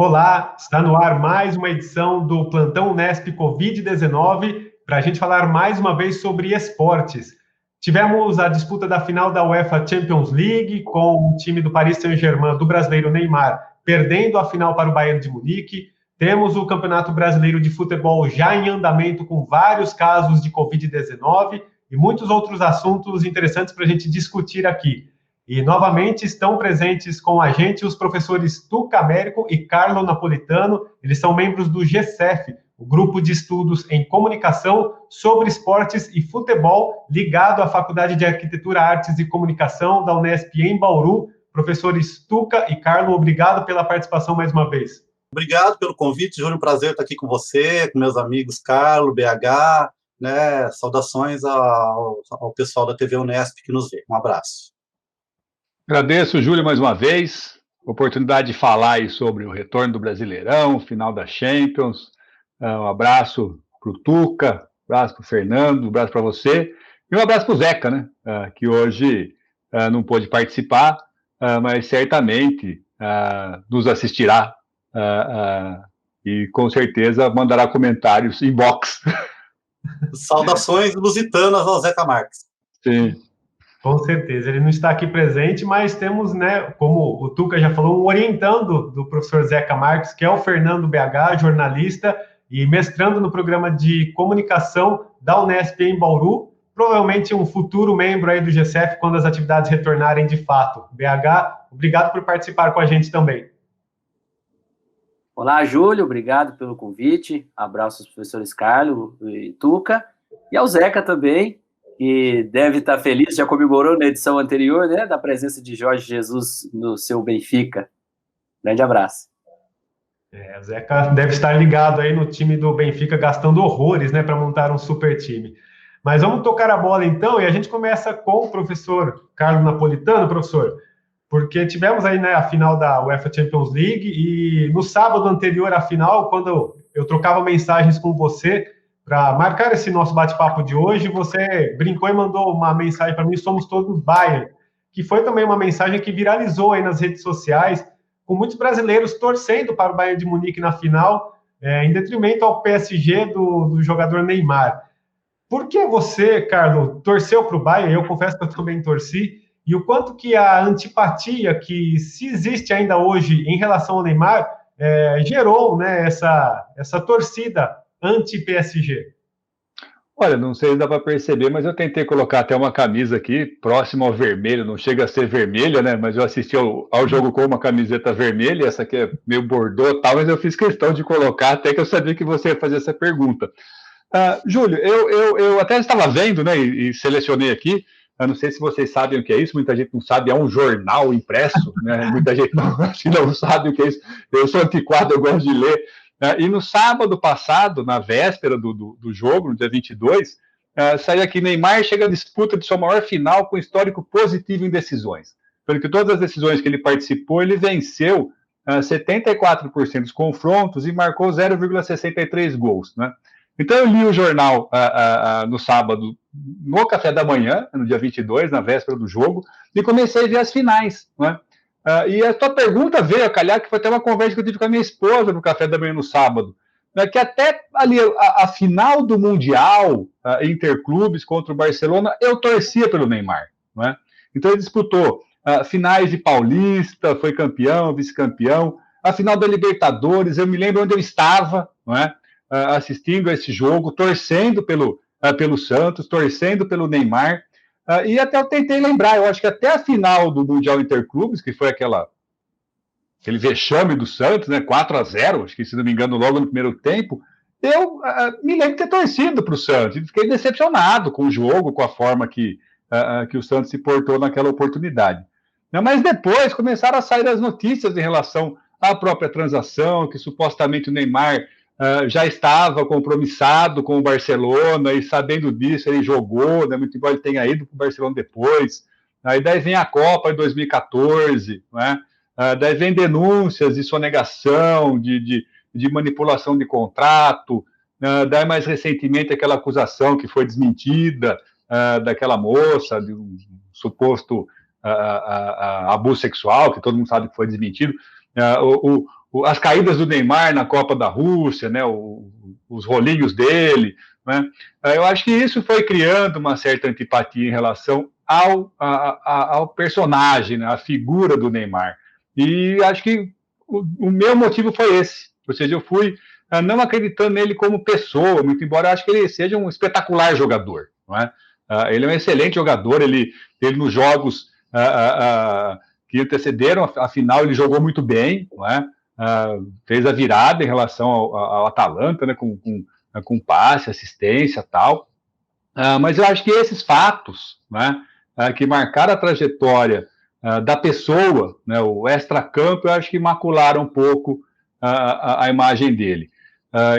Olá, está no ar mais uma edição do Plantão Unesp Covid-19 para a gente falar mais uma vez sobre esportes. Tivemos a disputa da final da UEFA Champions League com o time do Paris Saint-Germain do brasileiro Neymar perdendo a final para o Bayern de Munique. Temos o Campeonato Brasileiro de Futebol já em andamento com vários casos de Covid-19 e muitos outros assuntos interessantes para a gente discutir aqui. E, novamente, estão presentes com a gente os professores Tuca Américo e Carlo Napolitano. Eles são membros do GCEF, o Grupo de Estudos em Comunicação sobre Esportes e Futebol, ligado à Faculdade de Arquitetura, Artes e Comunicação da Unesp em Bauru. Professores Tuca e Carlo, obrigado pela participação mais uma vez. Obrigado pelo convite, Júlio. Um prazer estar aqui com você, com meus amigos Carlo, BH, né? Saudações ao pessoal da TV Unesp que nos vê. Um abraço. Agradeço, Júlio, mais uma vez, oportunidade de falar aí sobre o retorno do Brasileirão, final da Champions. Um abraço para o Tuca, um abraço para o Fernando, um abraço para você e um abraço para o Zeca, né? Que hoje não pôde participar, mas certamente nos assistirá e com certeza mandará comentários em box. Saudações lusitanas ao Zeca Marques. Sim. Com certeza, ele não está aqui presente, mas temos, né, como o Tuca já falou, um orientando do professor Zeca Marques, que é o Fernando BH, jornalista e mestrando no programa de comunicação da Unesp em Bauru, provavelmente um futuro membro aí do GCEF quando as atividades retornarem de fato. BH, obrigado por participar com a gente também. Olá, Júlio, obrigado pelo convite, abraço aos professores Carlos e Tuca, e ao Zeca também, que deve estar feliz, já comemorou na edição anterior, né, da presença de Jorge Jesus no seu Benfica. Grande abraço. O Zeca deve estar ligado aí no time do Benfica, gastando horrores, né, para montar um super time. Mas vamos tocar a bola então, e a gente começa com o professor Carlo Napolitano, professor, porque tivemos aí, né, a final da UEFA Champions League, e no sábado anterior à final, quando eu trocava mensagens com você, para marcar esse nosso bate-papo de hoje, você brincou e mandou uma mensagem para mim, somos todos Bayern, que foi também uma mensagem que viralizou aí nas redes sociais, com muitos brasileiros torcendo para o Bayern de Munique na final, em detrimento ao PSG do jogador Neymar. Por que você, Carlos, torceu para o Bayern? Eu confesso que eu também torci, e o quanto que a antipatia que se existe ainda hoje em relação ao Neymar gerou, né, essa torcida anti-PSG? Olha, não sei se dá para perceber, mas eu tentei colocar até uma camisa aqui, próximo ao vermelho, não chega a ser vermelha, né? Mas eu assisti ao jogo com uma camiseta vermelha, essa aqui é meio bordô e tal, mas eu fiz questão de colocar, até que eu sabia que você ia fazer essa pergunta. Júlio, eu até estava vendo, né, e selecionei aqui, eu não sei se vocês sabem o que é isso, muita gente não sabe, é um jornal impresso, né? Muita gente não sabe o que é isso. Eu sou antiquado, eu gosto de ler. E no sábado passado, na véspera do jogo, no dia 22, saiu aqui: Neymar chega à disputa de sua maior final com histórico positivo em decisões. Pelo que todas as decisões que ele participou, ele venceu 74% dos confrontos e marcou 0,63 gols, né? Então eu li o jornal no sábado, no café da manhã, no dia 22, na véspera do jogo, e comecei a ver as finais, né? E a tua pergunta veio a calhar, que foi até uma conversa que eu tive com a minha esposa no café da manhã no sábado, né, que até ali a final do Mundial Interclubes contra o Barcelona, eu torcia pelo Neymar, né? Então ele disputou finais de Paulista, foi campeão, vice-campeão, a final da Libertadores, eu me lembro onde eu estava, não é? Assistindo a esse jogo, torcendo pelo Santos, torcendo pelo Neymar. E até eu tentei lembrar, eu acho que até a final do Mundial Interclubes, que foi aquele vexame do Santos, né, 4-0, acho que, se não me engano, logo no primeiro tempo, eu me lembro de ter torcido para o Santos, e fiquei decepcionado com o jogo, com a forma que o Santos se portou naquela oportunidade. Mas depois começaram a sair as notícias em relação à própria transação, que supostamente o Neymar já estava compromissado com o Barcelona, e sabendo disso ele jogou, né, muito embora ele tenha ido para o Barcelona depois. Aí daí vem a Copa em 2014, né? Daí vem denúncias de sonegação, de manipulação de contrato, daí mais recentemente aquela acusação que foi desmentida daquela moça, de um suposto abuso sexual, que todo mundo sabe que foi desmentido. As caídas do Neymar na Copa da Rússia, né, os rolinhos dele, né, eu acho que isso foi criando uma certa antipatia em relação ao personagem, né, a figura do Neymar. E acho que o meu motivo foi esse, ou seja, eu fui não acreditando nele como pessoa, muito embora eu acho que ele seja um espetacular jogador, não é? Ele é um excelente jogador, ele nos jogos que antecederam a final, ele jogou muito bem, não é? Fez a virada em relação ao Atalanta, né, com passe, assistência e tal. Mas eu acho que esses fatos, né, que marcaram a trajetória da pessoa, né, o extracampo, eu acho que macularam um pouco a imagem dele.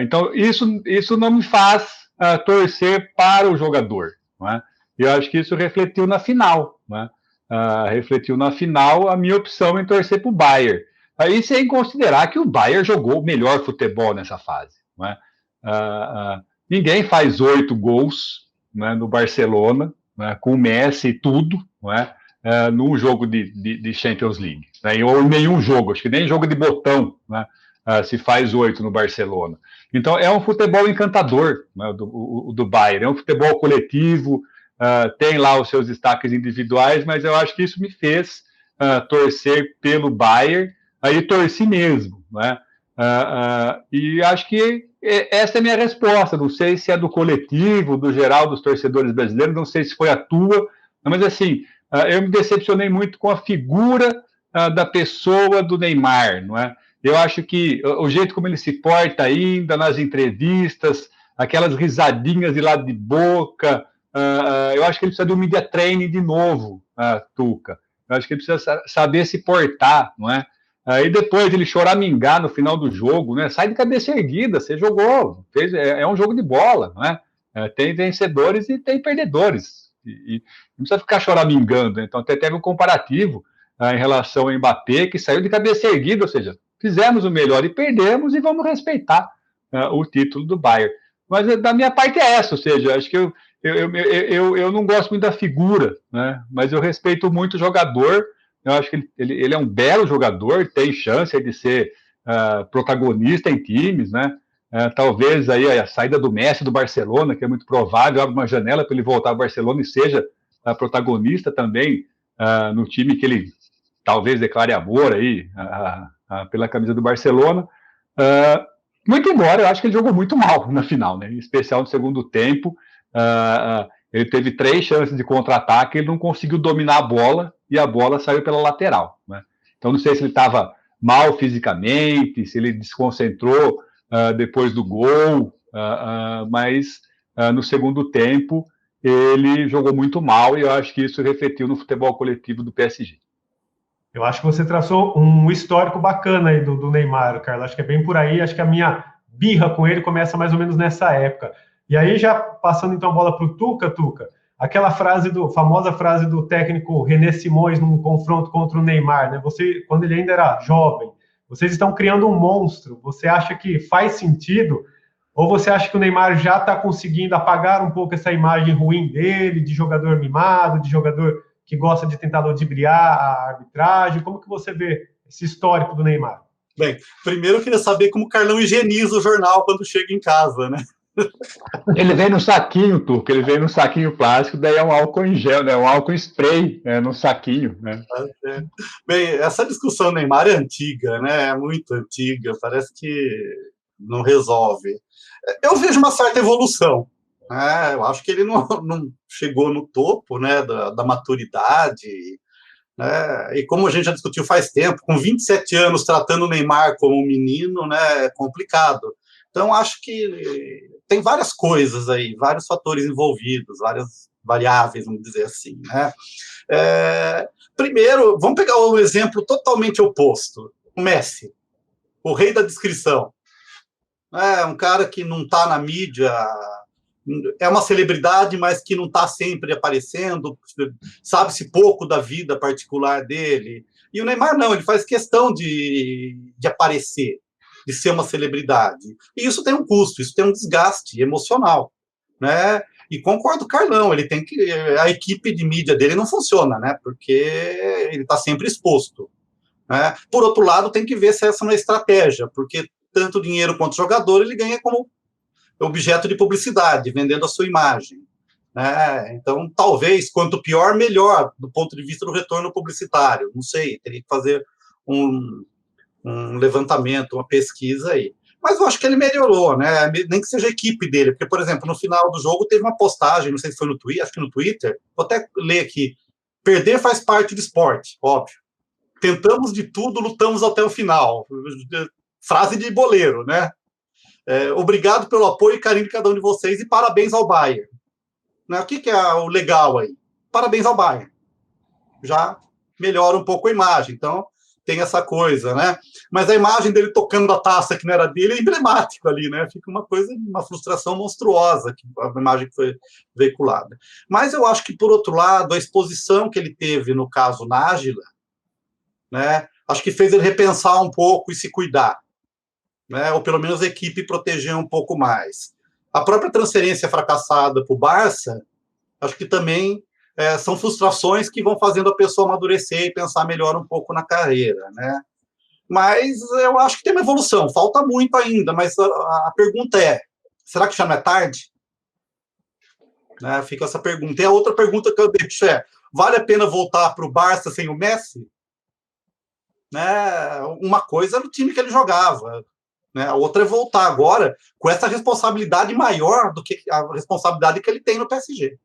Então, isso não me faz torcer para o jogador. Não é? Eu acho que isso refletiu na final. Né? Refletiu na final a minha opção em torcer para o Bayern. Aí sem considerar que o Bayern jogou o melhor futebol nessa fase. Não é? Ninguém faz 8 gols, né, no Barcelona, né, com o Messi e tudo, não é? Num jogo de Champions League. Né? Ou nenhum jogo, acho que nem jogo de botão, né, se faz 8 no Barcelona. Então, é um futebol encantador, né, do Bayern. É um futebol coletivo, tem lá os seus destaques individuais, mas eu acho que isso me fez torcer pelo Bayern, aí torci mesmo. Né? E acho que essa é a minha resposta. Não sei se é do coletivo, do geral dos torcedores brasileiros, não sei se foi a tua, mas assim, eu me decepcionei muito com a figura da pessoa do Neymar, não é? Eu acho que o jeito como ele se porta ainda nas entrevistas, aquelas risadinhas de lado de boca, eu acho que ele precisa de um media training de novo, Tuca. Eu acho que ele precisa saber se portar, não é? E depois ele choramingar no final do jogo, né? Sai de cabeça erguida, você jogou, é um jogo de bola, não é? Tem vencedores e tem perdedores, e não precisa ficar choramingando. Então, até teve um comparativo em relação ao Mbappé, que saiu de cabeça erguida, ou seja, fizemos o melhor e perdemos, e vamos respeitar o título do Bayern. Mas da minha parte é essa, ou seja, acho que eu não gosto muito da figura, né? Mas eu respeito muito o jogador. Eu acho que ele é um belo jogador, tem chance de ser protagonista em times, né? Talvez aí a saída do Messi do Barcelona, que é muito provável, abre uma janela para ele voltar ao Barcelona e seja protagonista também no time que ele talvez declare amor aí pela camisa do Barcelona. Muito embora eu acho que ele jogou muito mal na final, né? Em especial no segundo tempo. Ele teve 3 chances de contra-ataque, ele não conseguiu dominar a bola e a bola saiu pela lateral. Né? Então, não sei se ele estava mal fisicamente, se ele desconcentrou depois do gol, mas no segundo tempo ele jogou muito mal, e eu acho que isso refletiu no futebol coletivo do PSG. Eu acho que você traçou um histórico bacana aí do Neymar, Carlos. Acho que é bem por aí. Acho que a minha birra com ele começa mais ou menos nessa época. E aí, já passando então a bola para o Tuca, aquela famosa frase do técnico René Simões num confronto contra o Neymar, né? Quando ele ainda era jovem, vocês estão criando um monstro. Você acha que faz sentido? Ou você acha que o Neymar já está conseguindo apagar um pouco essa imagem ruim dele, de jogador mimado, de jogador que gosta de tentar ludibriar a arbitragem? Como que você vê esse histórico do Neymar? Bem, primeiro eu queria saber como o Carlão higieniza o jornal quando chega em casa, né? Ele vem no saquinho, Turco, ele vem no saquinho plástico, daí é um álcool em gel, né? Um álcool spray, né? No saquinho, né? Bem, essa discussão Neymar é antiga, né? É muito antiga, parece que não resolve. Eu vejo uma certa evolução, né? Eu acho que ele não chegou no topo, né, da maturidade, né? E como a gente já discutiu faz tempo, com 27 anos tratando o Neymar como um menino, né, é complicado. Então, acho que tem várias coisas aí, vários fatores envolvidos, várias variáveis, vamos dizer assim, né? Primeiro, vamos pegar um exemplo totalmente oposto, o Messi, o rei da descrição. Um cara que não está na mídia, é uma celebridade, mas que não está sempre aparecendo, sabe-se pouco da vida particular dele. E o Neymar não, ele faz questão de aparecer, de ser uma celebridade. E isso tem um custo, isso tem um desgaste emocional, né? E concordo com o Carlão, a equipe de mídia dele não funciona, né? Porque ele está sempre exposto, né? Por outro lado, tem que ver se essa não é estratégia, porque tanto dinheiro quanto jogador ele ganha como objeto de publicidade, vendendo a sua imagem, né? Então, talvez, quanto pior, melhor, do ponto de vista do retorno publicitário. Não sei, teria que fazer um levantamento, uma pesquisa aí. Mas eu acho que ele melhorou, né? Nem que seja a equipe dele, porque, por exemplo, no final do jogo teve uma postagem, não sei se foi no Twitter, acho que no Twitter, vou até ler aqui: perder faz parte do esporte, óbvio. Tentamos de tudo, lutamos até o final. Frase de boleiro, né? Obrigado pelo apoio e carinho de cada um de vocês e parabéns ao Bayern. Né? O que é o legal aí? Parabéns ao Bayern. Já melhora um pouco a imagem, então tem essa coisa, né? Mas a imagem dele tocando a taça que não era dele é emblemático ali, né? Fica uma coisa, uma frustração monstruosa, a imagem que foi veiculada. Mas eu acho que, por outro lado, a exposição que ele teve no caso Nájila, né? Acho que fez ele repensar um pouco e se cuidar, né? Ou pelo menos a equipe proteger um pouco mais. A própria transferência fracassada para o Barça, acho que também são frustrações que vão fazendo a pessoa amadurecer e pensar melhor um pouco na carreira, né? Mas eu acho que tem uma evolução, falta muito ainda, mas a pergunta é, será que já não é tarde? Né? Fica essa pergunta. E a outra pergunta que eu deixo vale a pena voltar para o Barça sem o Messi? Né? Uma coisa era o time que ele jogava, né? A outra é voltar agora com essa responsabilidade maior do que a responsabilidade que ele tem no PSG.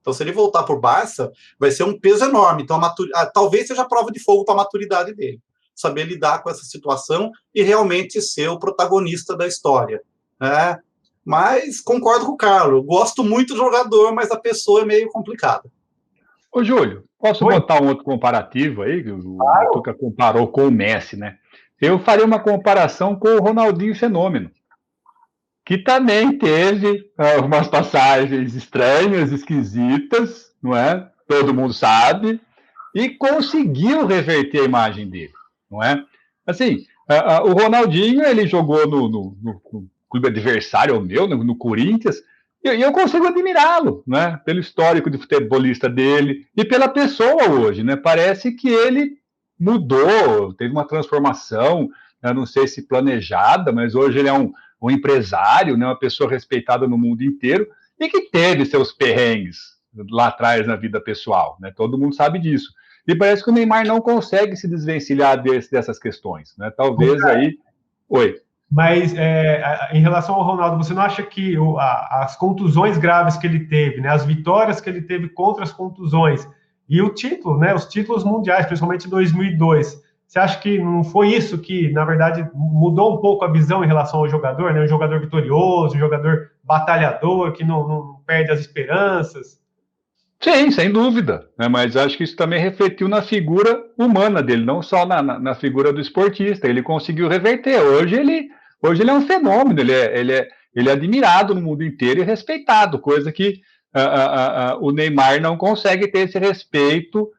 Então, se ele voltar para o Barça, vai ser um peso enorme. Então, talvez seja a prova de fogo para a maturidade dele. Saber lidar com essa situação e realmente ser o protagonista da história. Né? Mas concordo com o Carlos. Gosto muito do jogador, mas a pessoa é meio complicada. Ô, Júlio, posso botar um outro comparativo aí? O Tuca comparou com o Messi, né? Eu faria uma comparação com o Ronaldinho Fenômeno, que também teve umas passagens estranhas, esquisitas, não é? Todo mundo sabe, e conseguiu reverter a imagem dele, não é? Assim, o Ronaldinho, ele jogou no clube adversário meu, no Corinthians, e eu consigo admirá-lo, né? Pelo histórico de futebolista dele e pela pessoa hoje, né? Parece que ele mudou, teve uma transformação, eu não sei se planejada, mas hoje ele é um empresário, né, uma pessoa respeitada no mundo inteiro e que teve seus perrengues lá atrás na vida pessoal, né? Todo mundo sabe disso. E parece que o Neymar não consegue se desvencilhar dessas questões, né? Talvez aí... Oi. Mas em relação ao Ronaldo, você não acha que as contusões graves que ele teve, né, as vitórias que ele teve contra as contusões e o título, né, os títulos mundiais, principalmente em 2002, você acha que não foi isso que, na verdade, mudou um pouco a visão em relação ao jogador, né? Um jogador vitorioso, um jogador batalhador, que não perde as esperanças? Sim, sem dúvida, né? Mas acho que isso também refletiu na figura humana dele, não só na figura do esportista. Ele conseguiu reverter. Hoje ele é um fenômeno, ele é admirado no mundo inteiro e respeitado, coisa que o Neymar não consegue ter esse respeito,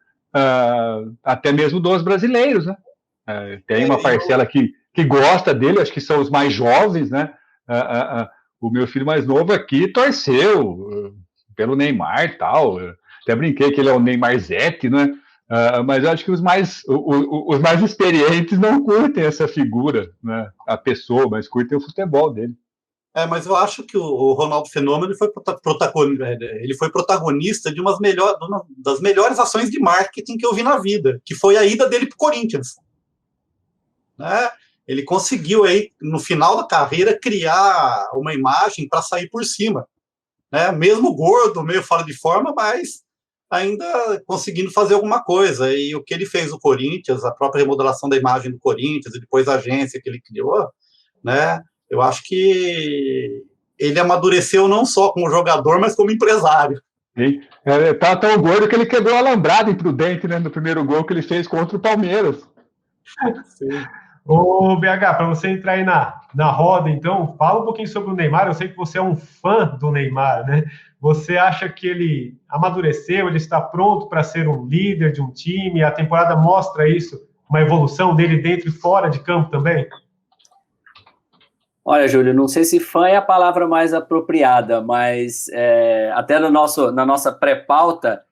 até mesmo dos brasileiros, né? Tem uma parcela que gosta dele, acho que são os mais jovens, né? O meu filho mais novo aqui torceu pelo Neymar e tal. Eu até brinquei que ele é o Neymarzete, né? Mas eu acho que os mais experientes não curtem essa figura, né? A pessoa, mas curtem o futebol dele. Mas eu acho que o Ronaldo Fenômeno ele foi protagonista de uma das melhores ações de marketing que eu vi na vida, que foi a ida dele para o Corinthians. Né? Ele conseguiu, aí, no final da carreira, criar uma imagem para sair por cima. Né? Mesmo gordo, meio fora de forma, mas ainda conseguindo fazer alguma coisa. E o que ele fez no Corinthians, a própria remodelação da imagem do Corinthians, e depois a agência que ele criou, né? Eu acho que ele amadureceu não só como jogador, mas como empresário. Sim. Tá tão gordo que ele quebrou a alambrada imprudente, né, no primeiro gol que ele fez contra o Palmeiras. Sim. Ô, BH, para você entrar aí na roda, então, fala um pouquinho sobre o Neymar. Eu sei que você é um fã do Neymar, né? Você acha que ele amadureceu, ele está pronto para ser um líder de um time? A temporada mostra isso, uma evolução dele dentro e fora de campo também? Olha, Júlio, não sei se fã é a palavra mais apropriada, mas até na nossa pré-pauta,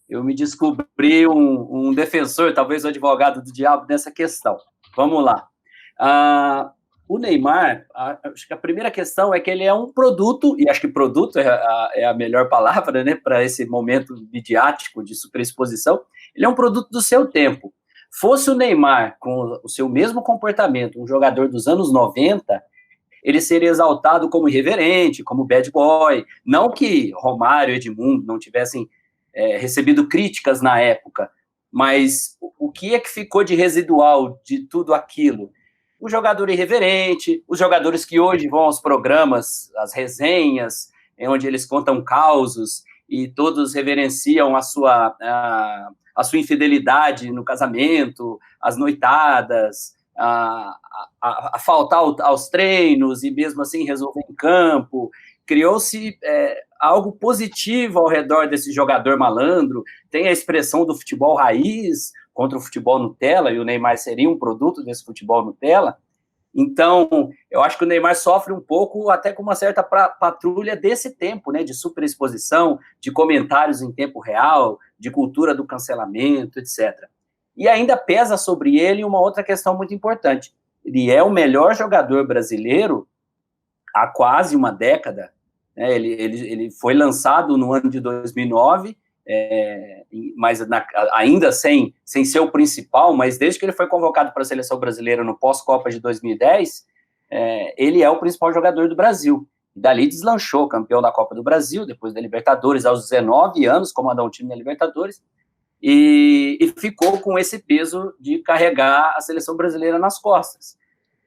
eu me descobri um defensor, talvez o advogado do diabo nessa questão. Vamos lá. O Neymar, acho que a primeira questão é que ele é um produto, e acho que produto é a melhor palavra, né, para esse momento midiático de superexposição. Ele é um produto do seu tempo. Fosse o Neymar, com o seu mesmo comportamento, um jogador dos anos 90, ele seria exaltado como irreverente, como bad boy. Não que Romário e Edmundo não tivessem recebido críticas na época, mas o que é que ficou de residual de tudo aquilo? O jogador irreverente, os jogadores que hoje vão aos programas, as resenhas, onde eles contam causos e todos reverenciam a sua infidelidade no casamento, as noitadas, a faltar aos treinos e mesmo assim resolver em campo. Criou-se algo positivo ao redor desse jogador malandro. Tem a expressão do futebol raiz contra o futebol Nutella, e o Neymar seria um produto desse futebol Nutella. Então, eu acho que o Neymar sofre um pouco até com uma certa patrulha desse tempo, né, de superexposição, de comentários em tempo real, de cultura do cancelamento, etc. E ainda pesa sobre ele uma outra questão muito importante. Ele é o melhor jogador brasileiro há quase uma década, né? Ele foi lançado no ano de 2009, mas ainda sem ser o principal, mas desde que ele foi convocado para a seleção brasileira no pós-Copa de 2010, ele é o principal jogador do Brasil. E dali deslanchou, campeão da Copa do Brasil, depois da Libertadores, aos 19 anos, comandou um time da Libertadores, e ficou com esse peso de carregar a seleção brasileira nas costas.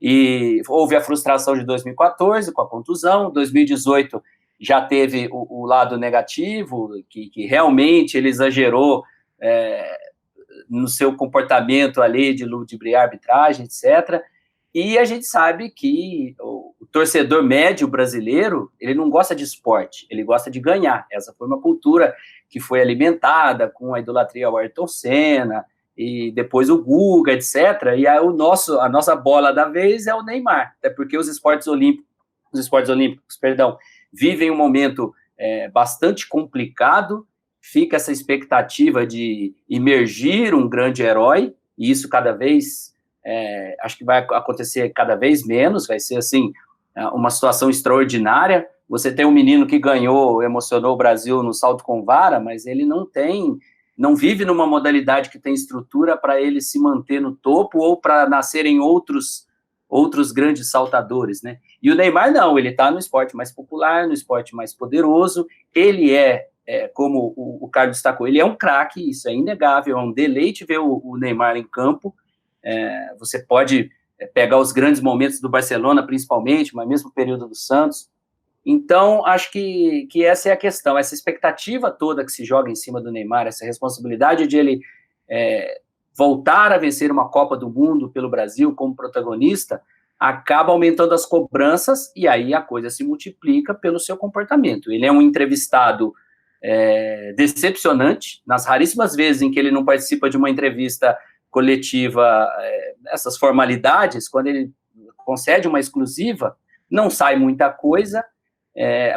E houve a frustração de 2014 com a contusão, 2018 já teve o lado negativo, que realmente ele exagerou no seu comportamento ali de ludibriar arbitragem, etc. E a gente sabe que o torcedor médio brasileiro, ele não gosta de esporte, ele gosta de ganhar. Essa foi uma cultura que foi alimentada com a idolatria ao Ayrton Senna, e depois o Guga, etc. E a nossa bola da vez é o Neymar, até porque os esportes olímpicos, vivem um momento bastante complicado, fica essa expectativa de emergir um grande herói, e isso cada vez, acho que vai acontecer cada vez menos, vai ser assim, uma situação extraordinária. Você tem um menino que emocionou o Brasil no salto com vara, mas ele não vive numa modalidade que tem estrutura para ele se manter no topo ou para nascerem outros grandes saltadores, né? E o Neymar não, ele está no esporte mais popular, no esporte mais poderoso, ele como o Carlos destacou, ele é um craque, isso é inegável, é um deleite ver o Neymar em campo. Você pode pegar os grandes momentos do Barcelona, principalmente, mas mesmo o período do Santos. Então, acho que essa é a questão, essa expectativa toda que se joga em cima do Neymar, essa responsabilidade de ele voltar a vencer uma Copa do Mundo pelo Brasil como protagonista, acaba aumentando as cobranças e aí a coisa se multiplica pelo seu comportamento. Ele é um entrevistado decepcionante, nas raríssimas vezes em que ele não participa de uma entrevista coletiva, essas formalidades, quando ele concede uma exclusiva, não sai muita coisa.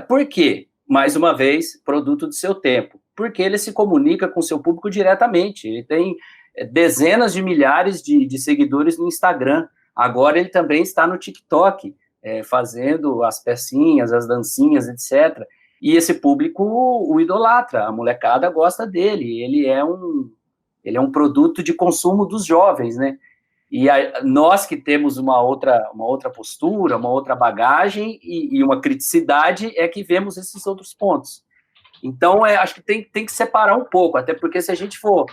Por quê? Mais uma vez, produto do seu tempo. Porque ele se comunica com o seu público diretamente. Ele tem dezenas de milhares de seguidores no Instagram. Agora ele também está no TikTok, fazendo as pecinhas, as dancinhas, etc. E esse público o idolatra, a molecada gosta dele. Ele é um produto de consumo dos jovens, né? E nós que temos uma outra postura, uma outra bagagem e uma criticidade é que vemos esses outros pontos. Então, acho que tem que separar um pouco, até porque se a gente for,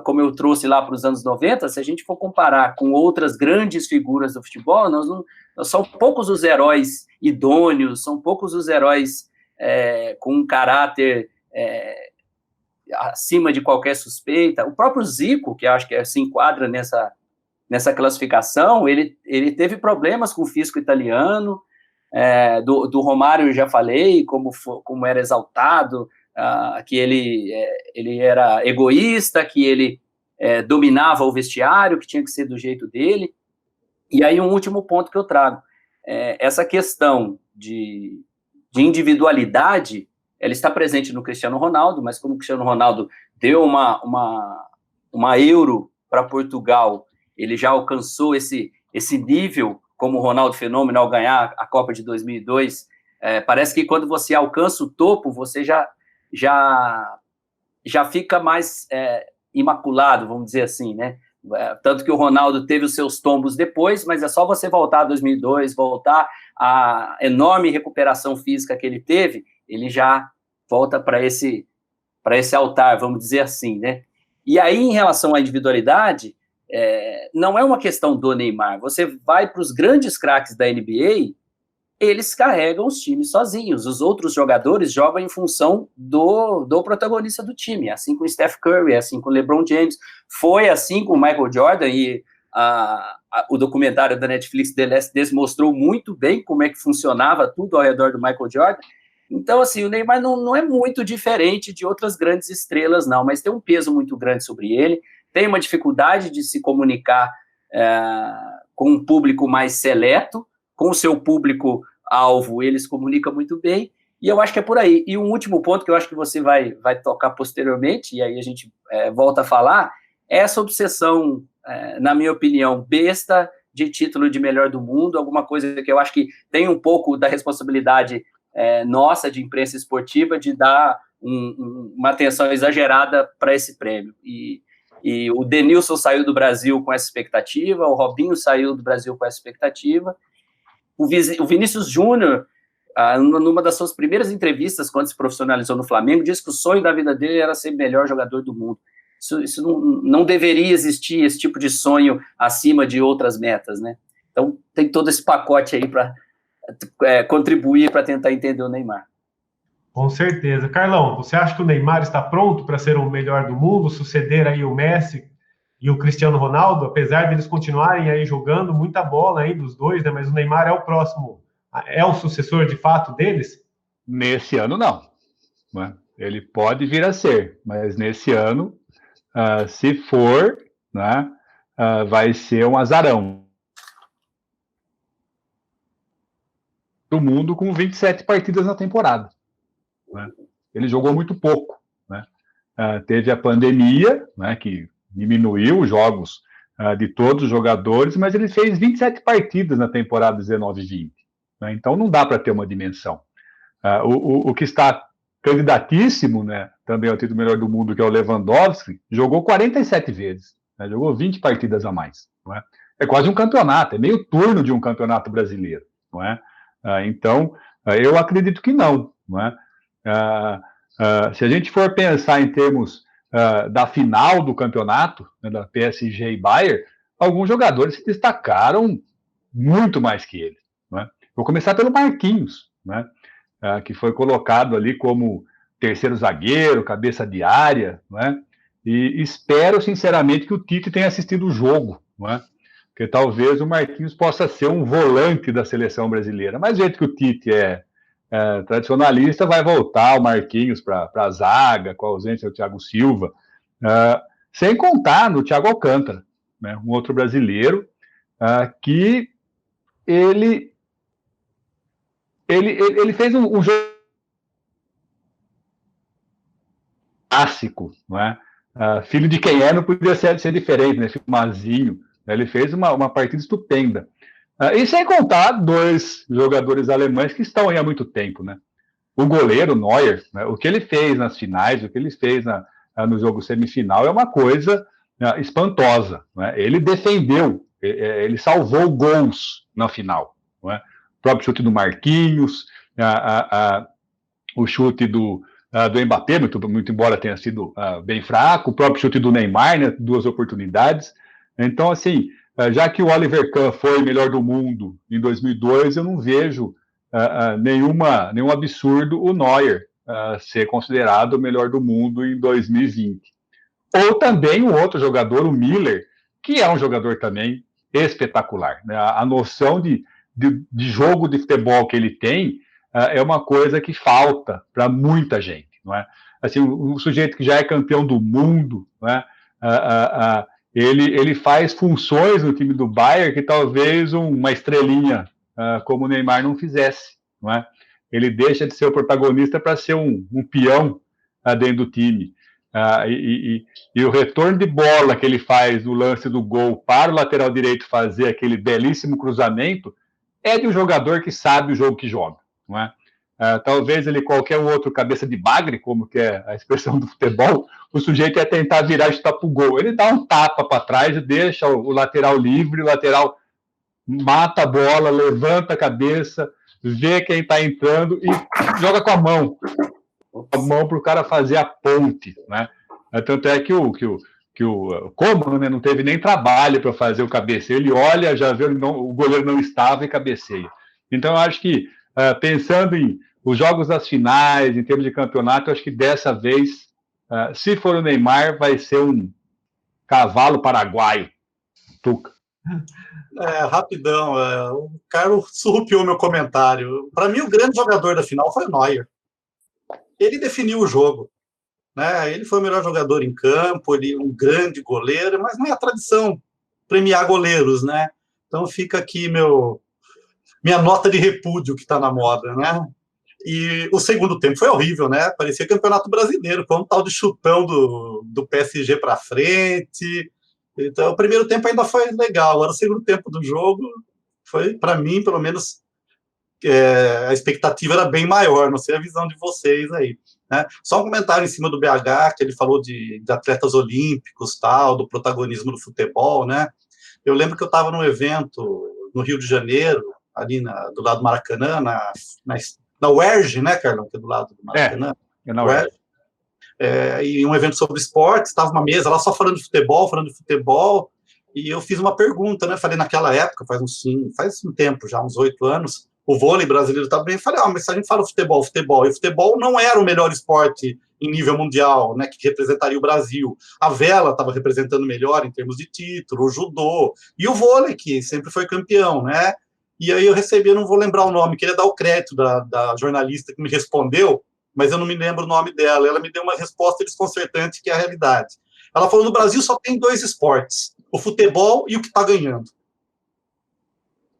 como eu trouxe lá para os anos 90, se a gente for comparar com outras grandes figuras do futebol, são poucos os heróis idôneos, são poucos os heróis com um caráter acima de qualquer suspeita. O próprio Zico, que acho que se enquadra nessa classificação, ele teve problemas com o fisco italiano. Do Romário eu já falei, como era exaltado, que ele era egoísta, que ele dominava o vestiário, que tinha que ser do jeito dele. E aí um último ponto que eu trago, essa questão de individualidade, ela está presente no Cristiano Ronaldo, mas como o Cristiano Ronaldo deu uma Euro para Portugal, ele já alcançou esse nível como o Ronaldo Fenômeno ao ganhar a Copa de 2002. Parece que quando você alcança o topo, você já fica mais imaculado, vamos dizer assim, né? Tanto que o Ronaldo teve os seus tombos depois, mas é só você voltar a 2002, voltar à enorme recuperação física que ele teve, ele já volta para esse altar, vamos dizer assim, né? E aí, em relação à individualidade, não é uma questão do Neymar. Você vai para os grandes craques da NBA, eles carregam os times sozinhos. Os outros jogadores jogam em função do protagonista do time, assim com o Steph Curry, assim com o LeBron James. Foi assim com o Michael Jordan, e o documentário da Netflix, The Last Dance, mostrou muito bem como é que funcionava tudo ao redor do Michael Jordan. Então, assim, o Neymar não é muito diferente de outras grandes estrelas, não, mas tem um peso muito grande sobre ele, tem uma dificuldade de se comunicar com um público mais seleto, com o seu público-alvo, eles comunicam muito bem, e eu acho que é por aí. E um último ponto que eu acho que você vai tocar posteriormente, e aí a gente volta a falar, é essa obsessão, na minha opinião, besta de título de melhor do mundo, alguma coisa que eu acho que tem um pouco da responsabilidade nossa, de imprensa esportiva, de dar uma atenção exagerada para esse prêmio. E o Denilson saiu do Brasil com essa expectativa, o Robinho saiu do Brasil com essa expectativa. O Vinícius Júnior, numa das suas primeiras entrevistas, quando se profissionalizou no Flamengo, disse que o sonho da vida dele era ser o melhor jogador do mundo. Isso não deveria existir, esse tipo de sonho acima de outras metas, né? Então, tem todo esse pacote aí para contribuir para tentar entender o Neymar. Com certeza. Carlão, você acha que o Neymar está pronto para ser o melhor do mundo, suceder aí o Messi e o Cristiano Ronaldo, apesar de eles continuarem aí jogando muita bola aí dos dois, né? Mas o Neymar é o próximo, é o sucessor de fato deles? Nesse ano, não. Né? Ele pode vir a ser, mas nesse ano, se for, né, vai ser um azarão. Do mundo com 27 partidas na temporada. Né? Ele jogou muito pouco. Né? Teve a pandemia, né, que diminuiu os jogos de todos os jogadores, mas ele fez 27 partidas na temporada 19-20. Né? Então não dá para ter uma dimensão. O que está candidatíssimo, né, também ao título melhor do mundo, que é o Lewandowski, jogou 47 vezes. Né? Jogou 20 partidas a mais. Não é? É quase um campeonato, é meio turno de um campeonato brasileiro. Não é? Então, eu acredito que não. Não é? Se a gente for pensar em termos da final do campeonato, né, da PSG e Bayern, alguns jogadores se destacaram muito mais que ele. Não é? Vou começar pelo Marquinhos, né, que foi colocado ali como terceiro zagueiro, cabeça de área, não é? E espero, sinceramente, que o Tite tenha assistido o jogo, não é? Porque talvez o Marquinhos possa ser um volante da seleção brasileira. Mas do jeito que o Tite é tradicionalista, vai voltar o Marquinhos para a zaga, com a ausência do Thiago Silva, sem contar no Thiago Alcântara, né, um outro brasileiro, que ele fez um jogo clássico, não é? Filho de quem é, não podia ser diferente, né? Filho Mazinho. Ele fez uma partida estupenda. E sem contar dois jogadores alemães que estão aí há muito tempo, né? O goleiro Neuer, né? O que ele fez nas finais, o que ele fez no jogo semifinal é uma coisa espantosa. Né? Ele defendeu, ele salvou gols na final. Não é? O próprio chute do Marquinhos, o chute do Mbappé, muito embora tenha sido bem fraco, o próprio chute do Neymar, né? 2 oportunidades. Então, assim, já que o Oliver Kahn foi melhor do mundo em 2002, eu não vejo nenhum absurdo o Neuer ser considerado o melhor do mundo em 2020. Ou também o outro jogador, o Miller, que é um jogador também espetacular. Né? A noção de jogo de futebol que ele tem é uma coisa que falta para muita gente. Não é? Assim, um sujeito que já é campeão do mundo, não é? Ele faz funções no time do Bayern que talvez uma estrelinha como o Neymar não fizesse. Não é? Ele deixa de ser o protagonista para ser um peão dentro do time. E o retorno de bola que ele faz no lance do gol para o lateral direito fazer aquele belíssimo cruzamento é de um jogador que sabe o jogo que joga, não é? Talvez ele, qualquer outro cabeça de bagre, como que é a expressão do futebol, o sujeito ia tentar virar e chutar para o gol. Ele dá um tapa para trás e deixa o lateral livre, o lateral mata a bola, levanta a cabeça, vê quem está entrando e joga com a mão para o cara fazer a ponte, né? Tanto é que o Coman, né, não teve nem trabalho para fazer o cabeceio, ele olha, já vê o goleiro não estava e cabeceia. Então eu acho que, pensando em os jogos das finais, em termos de campeonato, eu acho que dessa vez, se for o Neymar, vai ser um cavalo paraguaio. Tuca. Rapidão, o Carlos surrupiou meu comentário. Para mim, o grande jogador da final foi o Neuer. Ele definiu o jogo, né? Ele foi o melhor jogador em campo, ele um grande goleiro, mas não é a tradição premiar goleiros, né? Então fica aqui minha nota de repúdio que está na moda, né? E o segundo tempo foi horrível, né? Parecia campeonato brasileiro, com um tal de chutão do PSG para frente. Então, o primeiro tempo ainda foi legal. Agora, o segundo tempo do jogo foi, para mim, pelo menos, a expectativa era bem maior. Não sei a visão de vocês aí, né? Só um comentário em cima do BH, que ele falou de atletas olímpicos, tal, do protagonismo do futebol, né? Eu lembro que eu estava num evento no Rio de Janeiro, ali do lado do Maracanã, na UERJ, né, Carlão, que é do lado do Maracanã. Na UERJ. E um evento sobre esportes, estava uma mesa lá só falando de futebol, e eu fiz uma pergunta, né, falei naquela época, faz um tempo já, uns 8 anos, o vôlei brasileiro também, falei, mas se a gente fala futebol, e o futebol não era o melhor esporte em nível mundial, né, que representaria o Brasil, a vela estava representando melhor em termos de título, o judô, e o vôlei, que sempre foi campeão, né. E aí eu não vou lembrar o nome, queria dar o crédito da jornalista que me respondeu, mas eu não me lembro o nome dela. Ela me deu uma resposta desconcertante, que é a realidade. Ela falou, no Brasil só tem 2 esportes, o futebol e o que está ganhando.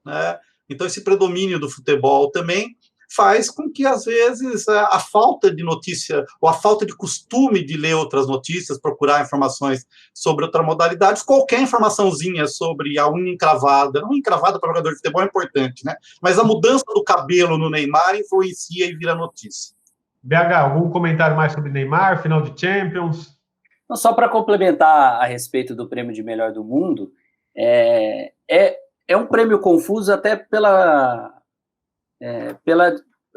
Né? Então, esse predomínio do futebol também faz com que, às vezes, a falta de notícia, ou a falta de costume de ler outras notícias, procurar informações sobre outra modalidade, qualquer informaçãozinha sobre a unha encravada, não encravada para jogador de futebol é importante, né? Mas a mudança do cabelo no Neymar influencia e vira notícia. BH, algum comentário mais sobre Neymar, final de Champions? Não, só para complementar a respeito do prêmio de melhor do mundo, é um prêmio confuso até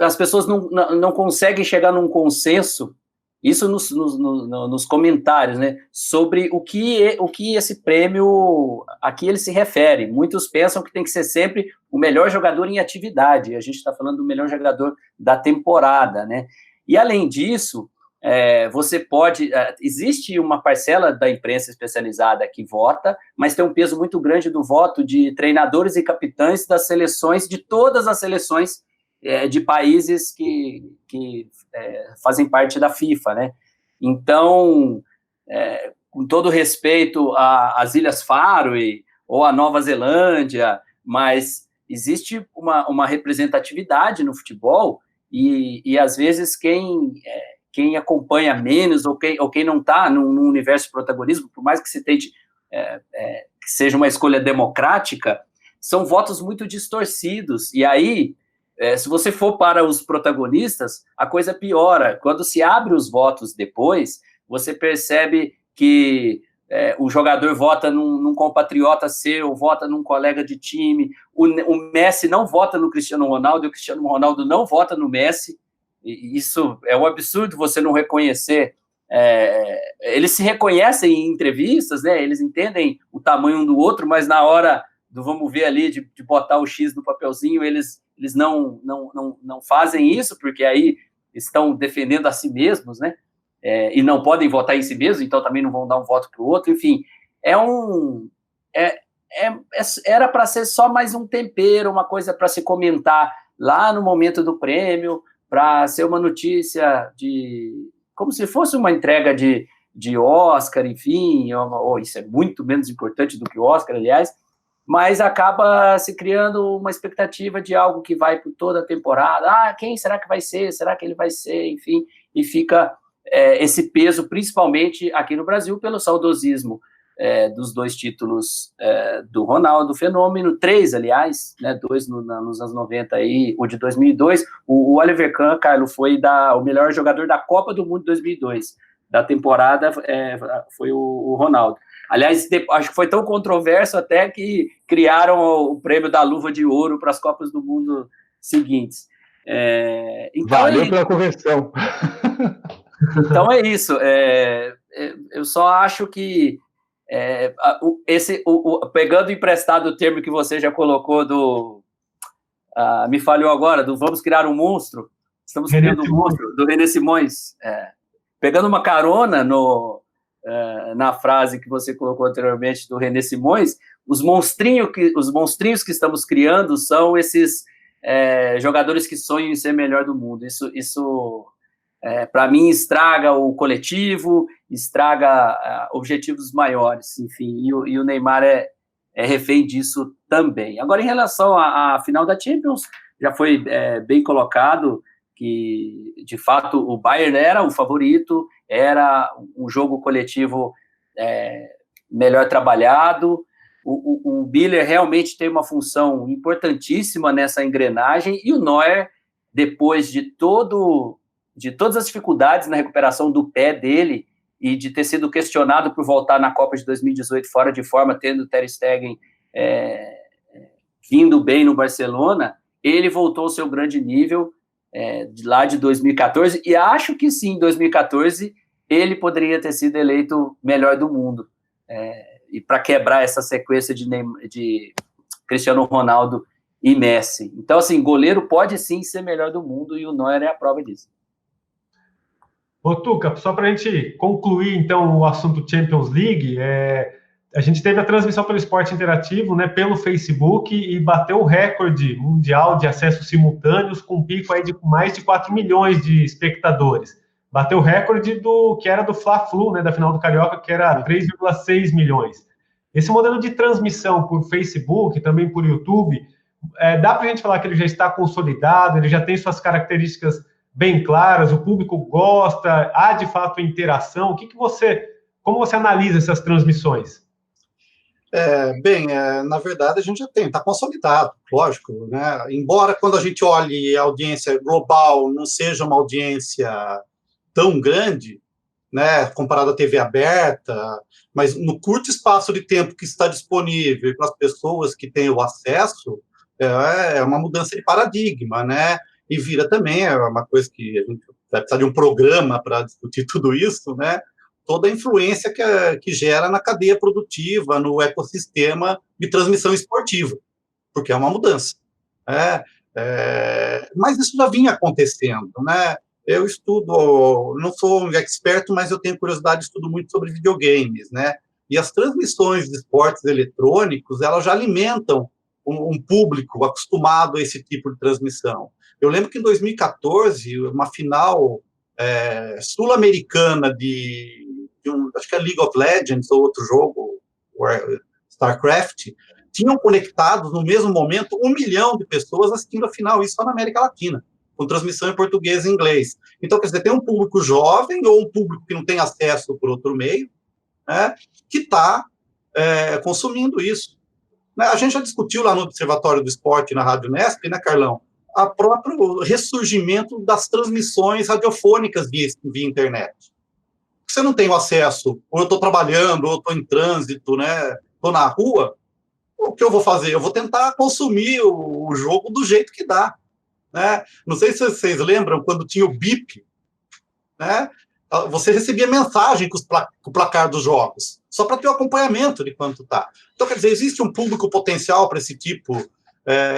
as pessoas não conseguem chegar num consenso, isso nos comentários, né, sobre o que esse prêmio, a que ele se refere. Muitos pensam que tem que ser sempre o melhor jogador em atividade, a gente está falando do melhor jogador da temporada, né, e além disso, existe uma parcela da imprensa especializada que vota, mas tem um peso muito grande do voto de treinadores e capitães das seleções, de todas as seleções de países que fazem parte da FIFA, né? Então, com todo respeito às Ilhas Faroe ou à Nova Zelândia, mas existe uma representatividade no futebol e às vezes quem acompanha menos ou quem não está no universo de protagonismo, por mais que se tente que seja uma escolha democrática, são votos muito distorcidos. E aí, se você for para os protagonistas, a coisa piora. Quando se abre os votos depois, você percebe que o jogador vota num compatriota seu, vota num colega de time, o Messi não vota no Cristiano Ronaldo, e o Cristiano Ronaldo não vota no Messi. Isso é um absurdo, você não reconhecer. Eles se reconhecem em entrevistas, né? Eles entendem o tamanho um do outro, mas na hora do vamos ver ali, de botar o X no papelzinho, eles não fazem isso, porque aí estão defendendo a si mesmos, né? E não podem votar em si mesmos, então também não vão dar um voto para o outro. Enfim, era para ser só mais um tempero, uma coisa para se comentar lá no momento do prêmio, para ser uma notícia como se fosse uma entrega de Oscar, enfim, isso é muito menos importante do que o Oscar, aliás, mas acaba se criando uma expectativa de algo que vai por toda a temporada. Quem será que vai ser? Será que ele vai ser? Enfim, e fica esse peso, principalmente aqui no Brasil, pelo saudosismo dos 2 títulos do Ronaldo Fenômeno, 3, aliás, né, 2 nos anos 90 aí, o de 2002. O Oliver Kahn, Carlos, foi o melhor jogador da Copa do Mundo de 2002. Da temporada foi o Ronaldo. Aliás, acho que foi tão controverso até que criaram o prêmio da luva de ouro para as Copas do Mundo seguintes. Então, valeu pela correção. Então é isso. Eu só acho que pegando emprestado o termo que você já colocou me falhou agora, do vamos criar um monstro, estamos criando um monstro, do René Simões, pegando uma carona na frase que você colocou anteriormente do René Simões, os monstrinhos que estamos criando são esses jogadores que sonham em ser melhor do mundo. Isso para mim, estraga o coletivo, estraga objetivos maiores, enfim, e o Neymar é refém disso também. Agora, em relação à final da Champions, já foi bem colocado que, de fato, o Bayern era o favorito, era um jogo coletivo melhor trabalhado. O Biller realmente tem uma função importantíssima nessa engrenagem, e o Neuer, depois de todas as dificuldades na recuperação do pé dele e de ter sido questionado por voltar na Copa de 2018 fora de forma, tendo o Ter Stegen vindo bem no Barcelona, ele voltou ao seu grande nível lá de 2014, e acho que sim, em 2014 ele poderia ter sido eleito melhor do mundo, e para quebrar essa sequência de Cristiano Ronaldo e Messi. Então, assim, goleiro pode sim ser melhor do mundo, e o Neuer é a prova disso. Ô, Tuca, só para a gente concluir, então, o assunto Champions League, a gente teve a transmissão pelo Esporte Interativo, né, pelo Facebook, e bateu o recorde mundial de acessos simultâneos, com um pico aí de mais de 4 milhões de espectadores. Bateu o recorde que era do Fla-Flu, né, da final do Carioca, que era 3,6 milhões. Esse modelo de transmissão por Facebook, também por YouTube, dá para a gente falar que ele já está consolidado, ele já tem suas características bem claras, o público gosta, há de fato interação. Como você analisa essas transmissões? Na verdade a gente já está consolidado, lógico, né? Embora quando a gente olhe a audiência global não seja uma audiência tão grande, né, comparado à TV aberta, mas no curto espaço de tempo que está disponível para as pessoas que têm o acesso, é uma mudança de paradigma, né? E vira também, uma coisa que a gente vai precisar de um programa para discutir tudo isso, né? Toda a influência que gera na cadeia produtiva, no ecossistema de transmissão esportiva, porque é uma mudança. Mas isso já vinha acontecendo, né? Eu estudo, não sou um experto, mas eu tenho curiosidade, estudo muito sobre videogames, né? E as transmissões de esportes eletrônicos, elas já alimentam um público acostumado a esse tipo de transmissão. Eu lembro que em 2014, uma final sul-americana acho que é League of Legends ou outro jogo, StarCraft, tinham conectados no mesmo momento 1 milhão de pessoas assistindo a final, isso só na América Latina, com transmissão em português e inglês. Então, quer dizer, tem um público jovem ou um público que não tem acesso por outro meio, né, que está consumindo isso. A gente já discutiu lá no Observatório do Esporte, na Rádio Nesp, né, Carlão, o próprio ressurgimento das transmissões radiofônicas via internet. Você não tem o acesso, ou eu estou trabalhando, ou eu estou em trânsito, né, estou na rua, o que eu vou fazer? Eu vou tentar consumir o jogo do jeito que dá. Né? Não sei se vocês lembram, quando tinha o BIP, né, você recebia mensagem com o placar dos jogos, só para ter o acompanhamento de quanto está. Então, quer dizer, existe um público potencial para esse tipo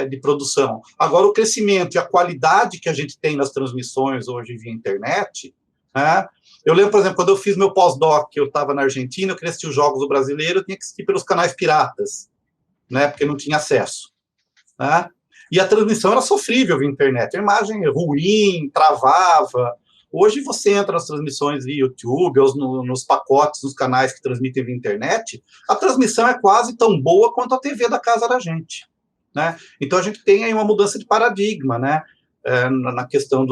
de produção. Agora, o crescimento e a qualidade que a gente tem nas transmissões hoje via internet, né? Eu lembro, por exemplo, quando eu fiz meu pós-doc, eu estava na Argentina, eu queria assistir os jogos do brasileiro, eu tinha que assistir pelos canais piratas, né? Porque não tinha acesso. Né? E a transmissão era sofrível via internet, a imagem ruim, travava. Hoje você entra nas transmissões via YouTube, ou nos pacotes, nos canais que transmitem via internet, a transmissão é quase tão boa quanto a TV da casa da gente, né? Então a gente tem aí uma mudança de paradigma, né? Na questão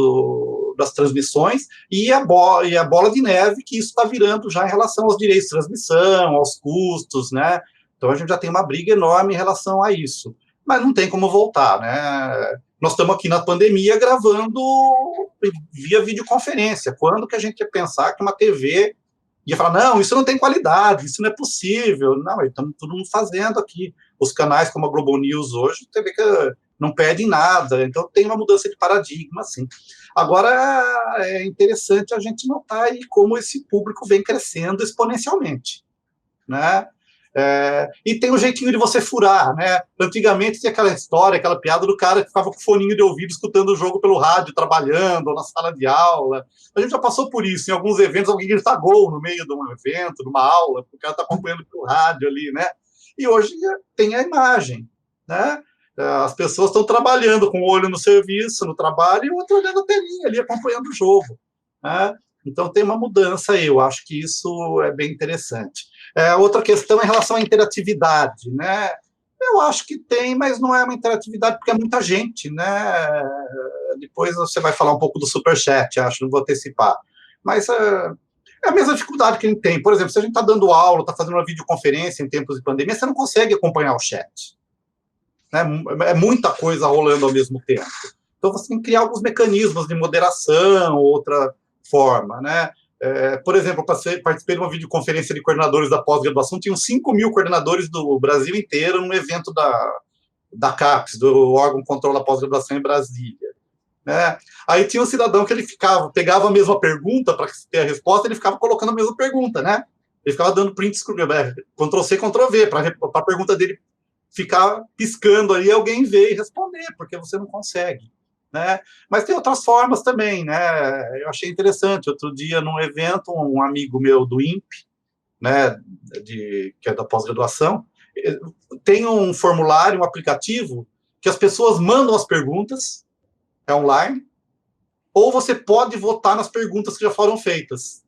das transmissões, e a bola de neve que isso está virando já em relação aos direitos de transmissão, aos custos, né? Então a gente já tem uma briga enorme em relação a isso. Mas não tem como voltar, né? Nós estamos aqui na pandemia gravando via videoconferência. Quando que a gente ia pensar que uma TV ia falar, não, isso não tem qualidade, isso não é possível. Não, estamos todo mundo fazendo aqui. Os canais como a Globo News hoje, você vê que não perdem nada. Então tem uma mudança de paradigma, assim. Agora é interessante a gente notar aí como esse público vem crescendo exponencialmente, né? E tem um jeitinho de você furar, né? Antigamente tinha aquela história, aquela piada do cara que ficava com foninho de ouvido escutando o jogo pelo rádio, trabalhando, ou na sala de aula. A gente já passou por isso. Em alguns eventos, alguém grita gol no meio de um evento, de uma aula, porque o cara está acompanhando pelo rádio ali, né? E hoje tem a imagem, né? As pessoas estão trabalhando com o olho no serviço, no trabalho, e o outro olhando a telinha ali, acompanhando o jogo, né? Então tem uma mudança aí, eu acho que isso é bem interessante. Outra questão é em relação à interatividade, né? Eu acho que tem, mas não é uma interatividade porque é muita gente, né? Depois você vai falar um pouco do Superchat, acho, não vou antecipar. Mas é a mesma dificuldade que a gente tem. Por exemplo, se a gente está dando aula, está fazendo uma videoconferência em tempos de pandemia, você não consegue acompanhar o chat, né? É muita coisa rolando ao mesmo tempo. Então você tem que criar alguns mecanismos de moderação, outra forma, né? Por exemplo, eu participei de uma videoconferência de coordenadores da pós-graduação, tinham 5.000 coordenadores do Brasil inteiro num evento da CAPES, do órgão de controle da pós-graduação em Brasília, né? Aí tinha um cidadão que ele pegava a mesma pergunta para ter a resposta, ele ficava colocando a mesma pergunta, né? Ele ficava dando print screen, Ctrl+C, Ctrl+V, para a pergunta dele ficar piscando ali, alguém ver e responder, porque você não consegue, né? Mas tem outras formas também, né? Eu achei interessante. Outro dia, num evento, um amigo meu do INPE, né, que é da pós-graduação, tem um formulário, um aplicativo, que as pessoas mandam as perguntas, é online, ou você pode votar nas perguntas que já foram feitas.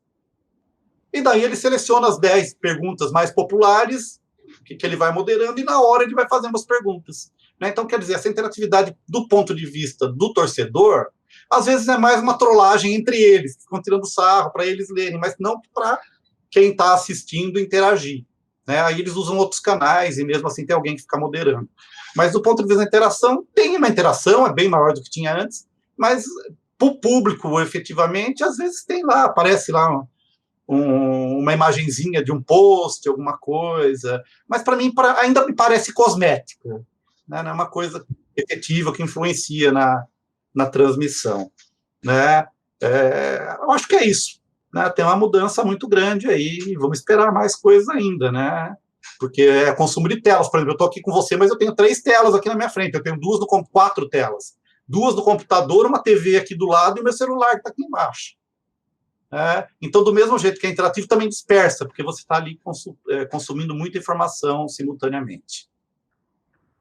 E daí ele seleciona as 10 perguntas mais populares, que ele vai moderando, e na hora ele vai fazendo as perguntas. Então, quer dizer, essa interatividade do ponto de vista do torcedor, às vezes é mais uma trollagem entre eles, que ficam tirando sarro para eles lerem, mas não para quem está assistindo interagir, né? Aí eles usam outros canais e mesmo assim tem alguém que fica moderando. Mas do ponto de vista da interação, tem uma interação, é bem maior do que tinha antes, mas para o público, efetivamente, às vezes tem lá, aparece lá uma imagenzinha de um post, alguma coisa, mas para mim ainda me parece cosmética, né? Não é uma coisa efetiva que influencia na transmissão, né? Eu acho que é isso, né? Tem uma mudança muito grande aí, vamos esperar mais coisas ainda, né? Porque é consumo de telas. Por exemplo, eu estou aqui com você, mas eu tenho 3 telas aqui na minha frente, eu tenho 4 telas, 2 no computador, uma TV aqui do lado e o meu celular que está aqui embaixo. Então, do mesmo jeito que é interativo, também dispersa, porque você está ali consumindo muita informação simultaneamente.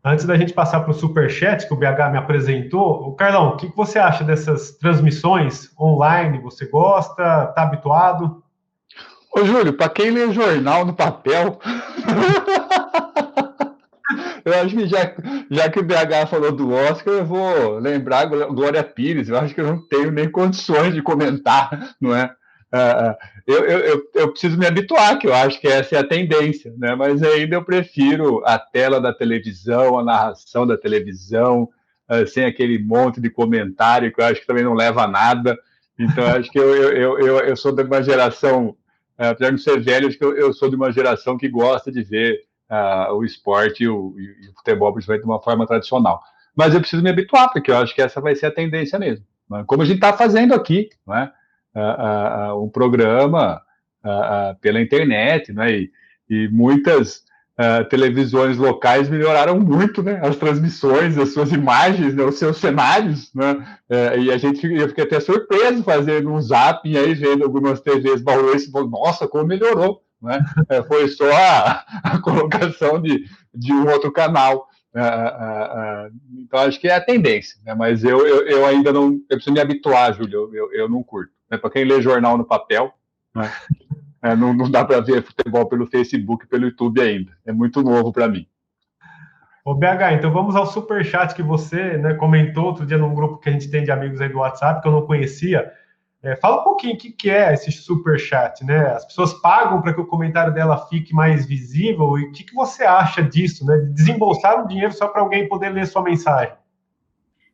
Antes da gente passar para o Superchat, que o BH me apresentou, o Carlão, o que você acha dessas transmissões online? Você gosta? Está habituado? Ô, Júlio, para quem lê jornal no papel, eu acho que já que o BH falou do Oscar, eu vou lembrar Glória Pires. Eu acho que eu não tenho nem condições de comentar, não é? Eu preciso me habituar, que eu acho que essa é a tendência, né? Mas ainda eu prefiro a tela da televisão, a narração da televisão, sem aquele monte de comentário que eu acho que também não leva a nada. Então, acho que eu sou de uma geração, apesar de ser velho, acho que eu sou de uma geração que gosta de ver o esporte e o futebol, principalmente de uma forma tradicional. Mas eu preciso me habituar, porque eu acho que essa vai ser a tendência mesmo, né? Como a gente está fazendo aqui, não é? Um programa pela internet, né? E muitas televisões locais melhoraram muito, né? As transmissões, as suas imagens, né? Os seus cenários, né? E eu fiquei até surpreso fazendo um zapping aí, vendo algumas TVs baús, e falando, nossa, como melhorou, né? Foi só a colocação de um outro canal. Então, acho que é a tendência, né? Mas eu ainda não... Eu preciso me habituar, Júlio, eu não curto. Né? Para quem lê jornal no papel, né? Não dá para ver futebol pelo Facebook, pelo YouTube ainda. É muito novo para mim. Ô, BH, então vamos ao superchat que você, né, comentou outro dia num grupo que a gente tem de amigos aí do WhatsApp, que eu não conhecia. Fala um pouquinho o que é esse superchat, né? As pessoas pagam para que o comentário dela fique mais visível, e o que você acha disso, né? De desembolsar um dinheiro só para alguém poder ler sua mensagem.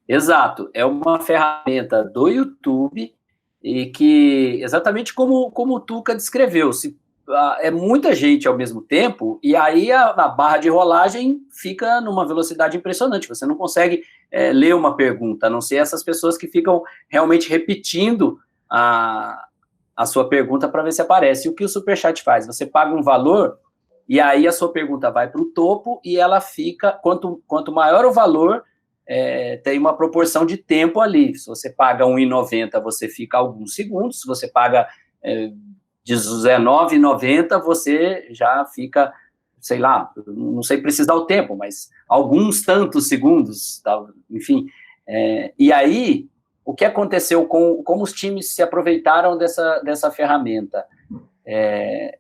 Exato, é uma ferramenta do YouTube e que, exatamente como o Tuca descreveu, é muita gente ao mesmo tempo, e aí a barra de rolagem fica numa velocidade impressionante, você não consegue ler uma pergunta, a não ser essas pessoas que ficam realmente repetindo a sua pergunta para ver se aparece. E o que o Superchat faz? Você paga um valor, e aí a sua pergunta vai para o topo, e ela fica, quanto maior o valor, tem uma proporção de tempo ali. Se você paga R$1,90, você fica alguns segundos. Se você paga R$19,90, você já fica, sei lá, não sei precisar o tempo, mas alguns tantos segundos, tá? Enfim. E aí, o que aconteceu como os times se aproveitaram dessa ferramenta?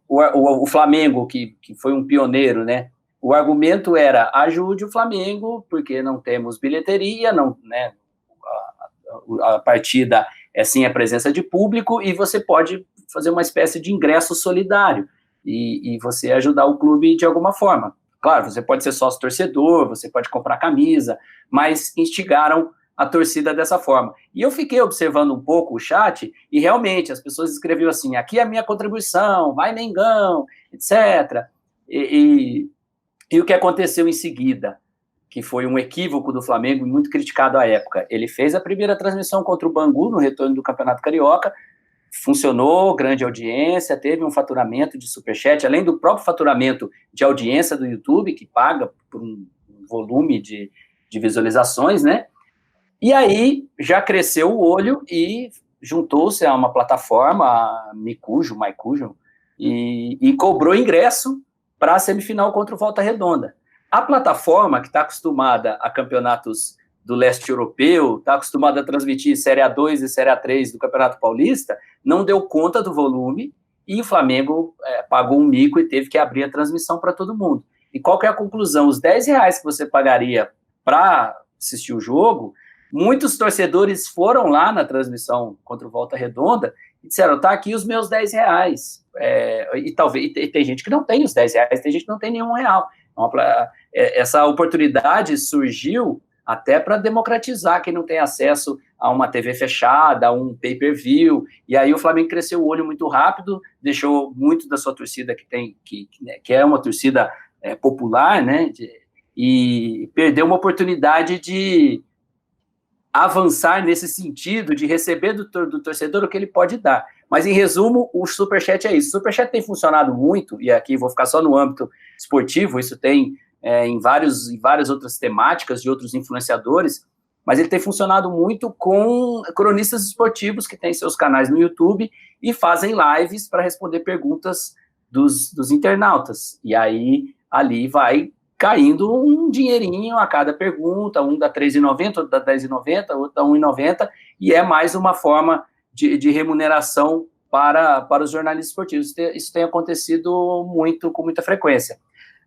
O Flamengo, que foi um pioneiro, né? O argumento era: ajude o Flamengo, porque não temos bilheteria, né, a partida é sim a presença de público, e você pode fazer uma espécie de ingresso solidário, e você ajudar o clube de alguma forma. Claro, você pode ser sócio torcedor, você pode comprar camisa, mas instigaram a torcida dessa forma. E eu fiquei observando um pouco o chat, e realmente as pessoas escreviam assim: aqui é a minha contribuição, vai Mengão, etc. E o que aconteceu em seguida, que foi um equívoco do Flamengo muito criticado à época? Ele fez a primeira transmissão contra o Bangu no retorno do Campeonato Carioca, funcionou, grande audiência, teve um faturamento de superchat, além do próprio faturamento de audiência do YouTube, que paga por um volume de visualizações, né? E aí já cresceu o olho e juntou-se a uma plataforma, a Micujo, e cobrou ingresso para a semifinal contra o Volta Redonda. A plataforma, que está acostumada a campeonatos do leste europeu, está acostumada a transmitir Série A2 e Série A3 do Campeonato Paulista, não deu conta do volume, e o Flamengo pagou um mico e teve que abrir a transmissão para todo mundo. E qual que é a conclusão? Os R$10 que você pagaria para assistir o jogo, muitos torcedores foram lá na transmissão contra o Volta Redonda e disseram: tá aqui os meus R$10. E tem gente que não tem os R$10, tem gente que não tem nenhum real. Essa oportunidade surgiu até para democratizar quem não tem acesso a uma TV fechada, a um pay-per-view, e aí o Flamengo cresceu o olho muito rápido, deixou muito da sua torcida, que é uma torcida popular, né, e perdeu uma oportunidade de avançar nesse sentido, de receber do torcedor o que ele pode dar. Mas, em resumo, o Superchat é isso. O Superchat tem funcionado muito, e aqui vou ficar só no âmbito esportivo, isso tem em várias outras temáticas de outros influenciadores, mas ele tem funcionado muito com cronistas esportivos que têm seus canais no YouTube e fazem lives para responder perguntas dos internautas. E aí, ali vai caindo um dinheirinho a cada pergunta, um dá R$3,90, outro dá R$10,90, outro dá R$1,90, e é mais uma forma de remuneração para os jornalistas esportivos. Isso tem acontecido com muita frequência.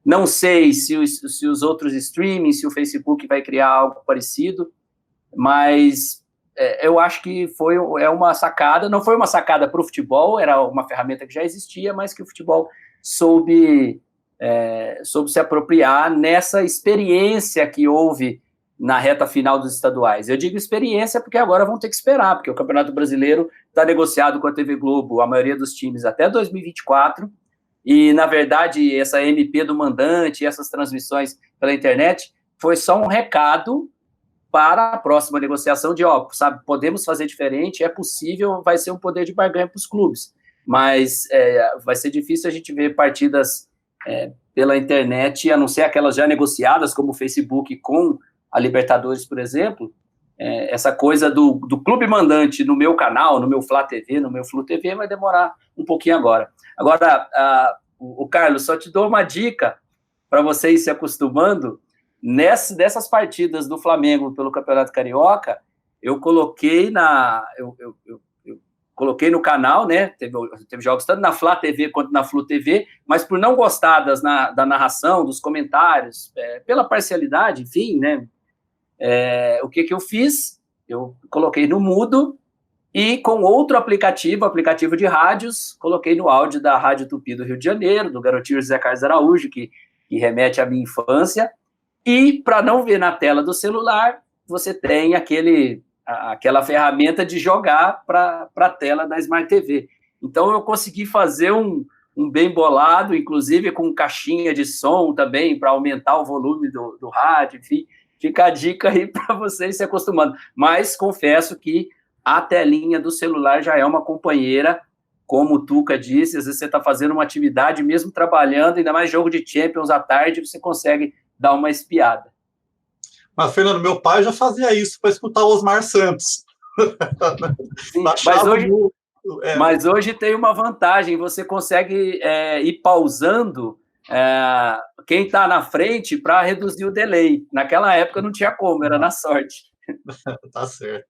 Não sei se os outros streamings, se o Facebook vai criar algo parecido, mas eu acho que é uma sacada, não foi uma sacada para o futebol, era uma ferramenta que já existia, mas que o futebol soube se apropriar nessa experiência que houve na reta final dos estaduais. Eu digo experiência porque agora vão ter que esperar, porque o Campeonato Brasileiro está negociado com a TV Globo, a maioria dos times, até 2024, e, na verdade, essa MP do mandante, essas transmissões pela internet, foi só um recado para a próxima negociação de, podemos fazer diferente, é possível, vai ser um poder de barganha para os clubes, mas vai ser difícil a gente ver partidas pela internet, a não ser aquelas já negociadas, como o Facebook com a Libertadores, por exemplo. Essa coisa do clube mandante no meu canal, no meu Flá TV, no meu Flu TV, vai demorar um pouquinho agora. Agora, o Carlos, só te dou uma dica para você ir se acostumando. dessas partidas do Flamengo pelo Campeonato Carioca, eu coloquei eu coloquei no canal, né? Teve jogos tanto na Flá TV quanto na Flu TV, mas por não gostar da narração, dos comentários, pela parcialidade, enfim, né? O que eu fiz? Eu coloquei no mudo e com outro aplicativo de rádios, coloquei no áudio da Rádio Tupi do Rio de Janeiro, do garotinho José Carlos Araújo, que remete à minha infância. E para não ver na tela do celular, você tem aquela ferramenta de jogar para a tela da Smart TV. Então eu consegui fazer um bem bolado, inclusive com caixinha de som também, para aumentar o volume do rádio, enfim. Fica a dica aí para vocês se acostumando. Mas confesso que a telinha do celular já é uma companheira, como o Tuca disse, às vezes você está fazendo uma atividade, mesmo trabalhando, ainda mais jogo de Champions à tarde, você consegue dar uma espiada. Mas, Fernando, meu pai já fazia isso para escutar o Osmar Santos. Sim, mas hoje tem uma vantagem, você consegue ir pausando quem está na frente para reduzir o delay. Naquela época não tinha como, era na sorte. Tá certo.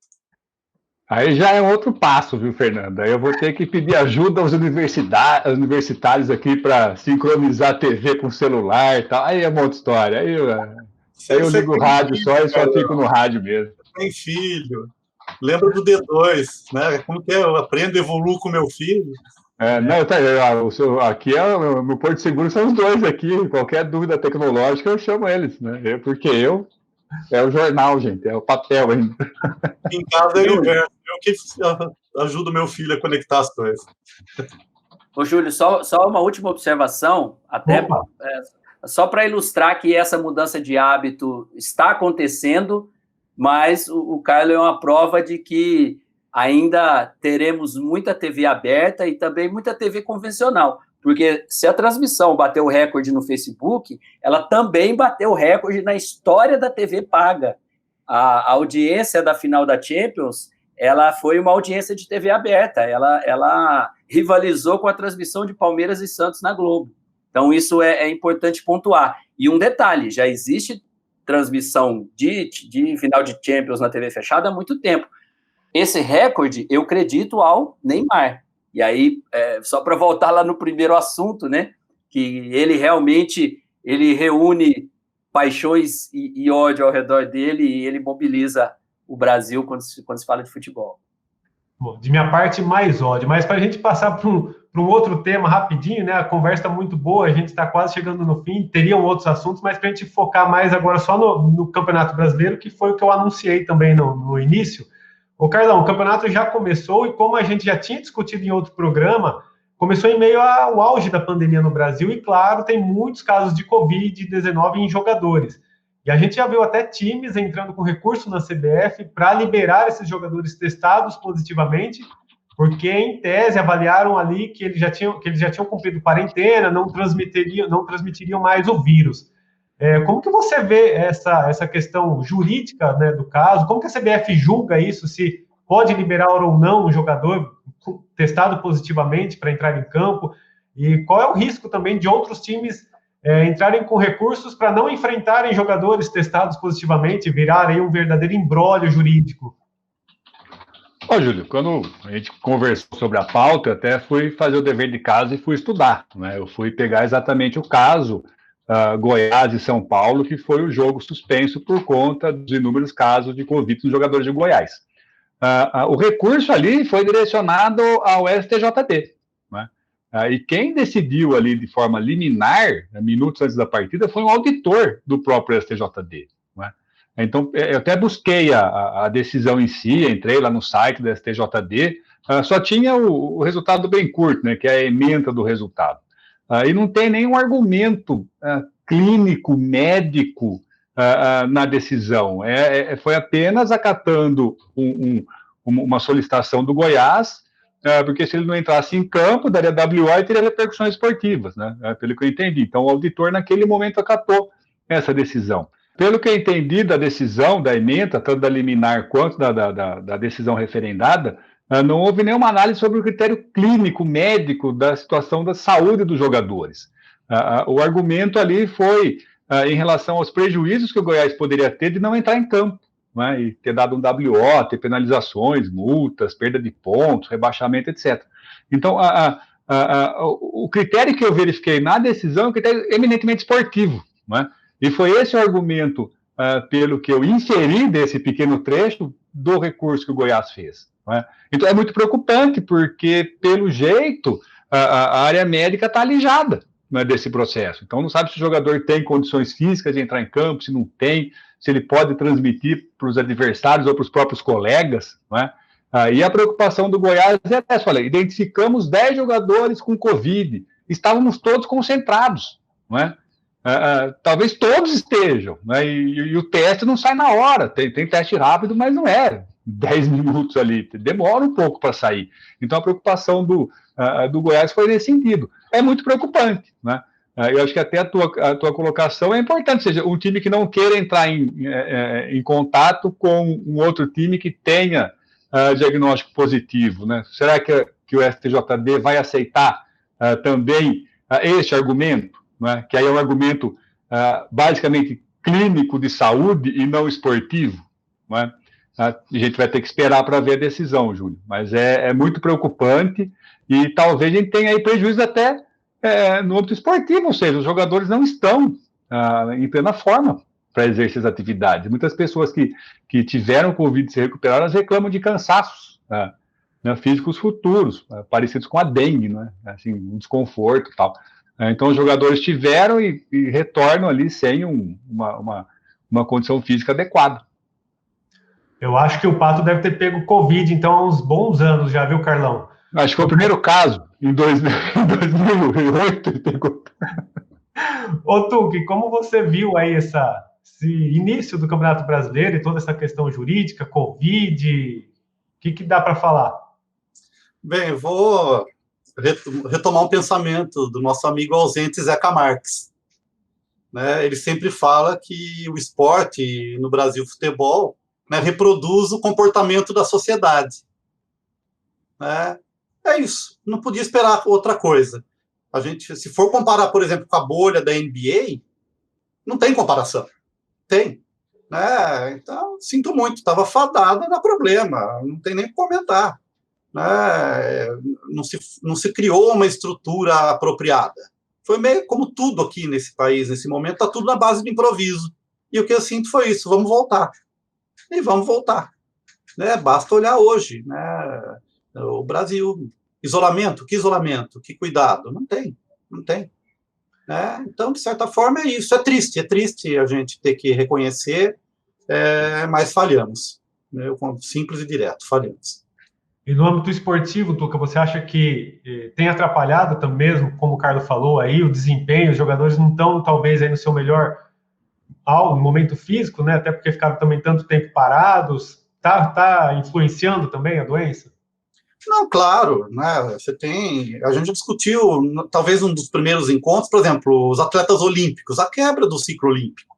Aí já é um outro passo, viu, Fernanda? Eu vou ter que pedir ajuda aos universitários aqui para sincronizar a TV com o celular e tal. Aí é uma outra história. Aí eu ligo o rádio só e só fico no rádio mesmo. Tem filho. Lembra do D2, né? Como que é? Eu aprendo, evoluo com meu filho. Aqui no Porto Seguro são os dois aqui. Qualquer dúvida tecnológica eu chamo eles, né? Porque é o jornal, gente, é o papel ainda. Em casa é o inverso. Eu que ajudo meu filho a conectar as coisas. Ô, Júlio, só uma última observação, até só para ilustrar que essa mudança de hábito está acontecendo, mas o Carlos é uma prova de que ainda teremos muita TV aberta e também muita TV convencional, porque se a transmissão bateu o recorde no Facebook, ela também bateu o recorde na história da TV paga. A audiência da final da Champions, ela foi uma audiência de TV aberta, ela rivalizou com a transmissão de Palmeiras e Santos na Globo. Então, isso é importante pontuar. E um detalhe, já existe transmissão de final de Champions na TV fechada há muito tempo. Esse recorde, eu acredito ao Neymar. E aí, só para voltar lá no primeiro assunto, né, que ele realmente reúne paixões e ódio ao redor dele e ele mobiliza o Brasil quando se fala de futebol. Bom, de minha parte, mais ódio. Mas para a gente passar para um outro tema rapidinho, né? A conversa está muito boa, a gente está quase chegando no fim, teriam outros assuntos, mas para a gente focar mais agora só no Campeonato Brasileiro, que foi o que eu anunciei também no início. Ô, Carlão, o campeonato já começou e como a gente já tinha discutido em outro programa, começou em meio ao auge da pandemia no Brasil e, claro, tem muitos casos de Covid-19 em jogadores. E a gente já viu até times entrando com recurso na CBF para liberar esses jogadores testados positivamente, porque, em tese, avaliaram ali que eles já tinham cumprido quarentena, não transmitiriam mais o vírus. Como que você vê essa questão jurídica, né, do caso? Como que a CBF julga isso, se pode liberar ou não um jogador testado positivamente para entrar em campo? E qual é o risco também de outros times entrarem com recursos para não enfrentarem jogadores testados positivamente e virarem um verdadeiro imbróglio jurídico? Júlio, quando a gente conversou sobre a pauta, eu até fui fazer o dever de casa e fui estudar, né? Eu fui pegar exatamente o caso Goiás e São Paulo, que foi o jogo suspenso por conta dos inúmeros casos de Covid dos jogadores de Goiás. O recurso ali foi direcionado ao STJD, né? E quem decidiu ali de forma liminar, minutos antes da partida, foi um auditor do próprio STJD. Né? Então, eu até busquei a decisão em si, entrei lá no site do STJD, só tinha o resultado bem curto, né, que é a ementa do resultado. E não tem nenhum argumento clínico, médico na decisão. Foi apenas acatando uma solicitação do Goiás, porque se ele não entrasse em campo, daria WO e teria repercussões esportivas, né? Pelo que eu entendi. Então, o auditor, naquele momento, acatou essa decisão. Pelo que eu entendi da decisão, da ementa, tanto da liminar quanto da decisão referendada, não houve nenhuma análise sobre o critério clínico, médico, da situação da saúde dos jogadores. O argumento ali foi em relação aos prejuízos que o Goiás poderia ter de não entrar em campo, né, e ter dado um WO, ter penalizações, multas, perda de pontos, rebaixamento, etc. Então, o critério que eu verifiquei na decisão é um critério eminentemente esportivo, né, e foi esse o argumento pelo que eu inseri desse pequeno trecho do recurso que o Goiás fez. Né? Então, é muito preocupante, porque, pelo jeito, a área médica está alijada, né, desse processo. Então, não sabe se o jogador tem condições físicas de entrar em campo, se não tem, se ele pode transmitir para os adversários ou para os próprios colegas. Né? E a preocupação do Goiás é essa: olha, identificamos 10 jogadores com Covid, estávamos todos concentrados, não é? Talvez todos estejam, né? E o teste não sai na hora, tem teste rápido, mas não é 10 minutos ali, demora um pouco para sair. Então a preocupação do Goiás foi nesse sentido. É muito preocupante, né? Eu acho que até a tua colocação é importante, ou seja, um time que não queira entrar em contato com um outro time que tenha diagnóstico positivo, né? Será que o STJD vai aceitar também este argumento? Né, que aí é um argumento basicamente clínico de saúde e não esportivo. Né? A gente vai ter que esperar para ver a decisão, Júlio, mas é muito preocupante e talvez a gente tenha aí prejuízo até no âmbito esportivo, ou seja, os jogadores não estão em plena forma para exercer as atividades. Muitas pessoas que tiveram Covid e se recuperaram, elas reclamam de cansaços físicos futuros, parecidos com a dengue, né? Assim, um desconforto e tal. Então, os jogadores tiveram e retornam ali sem uma condição física adequada. Eu acho que o Pato deve ter pego Covid, então, há uns bons anos já, viu, Carlão? Acho que foi o primeiro caso, em 2008. Ô, Tuque, como você viu aí esse início do Campeonato Brasileiro e toda essa questão jurídica, Covid, o que dá para falar? Bem, eu vou retomar um pensamento do nosso amigo ausente Zeca Marques. Né? Ele sempre fala que o esporte, no Brasil, o futebol, né, reproduz o comportamento da sociedade. Né? É isso, não podia esperar outra coisa. A gente, se for comparar, por exemplo, com a bolha da NBA, não tem comparação. Tem. Né? Então, sinto muito, estava fadada a dar problema, não tem nem o que comentar. Né? Não se criou uma estrutura apropriada. Foi meio como tudo aqui nesse país, nesse momento, está tudo na base de improviso. E o que eu sinto foi isso: vamos voltar. E vamos voltar. Né? Basta olhar hoje. Né? O Brasil, isolamento, que cuidado? Não tem. Né? Então, de certa forma, é isso. É triste a gente ter que reconhecer, mas falhamos. Né? Simples e direto, falhamos. E no âmbito esportivo, Tuca, você acha que tem atrapalhado também, mesmo, como o Carlos falou, aí, o desempenho? Os jogadores não estão, talvez, aí no seu melhor momento físico, né? Até porque ficaram também tanto tempo parados. Tá influenciando também a doença? Não, claro, né? A gente discutiu, talvez um dos primeiros encontros, por exemplo, os atletas olímpicos, a quebra do ciclo olímpico.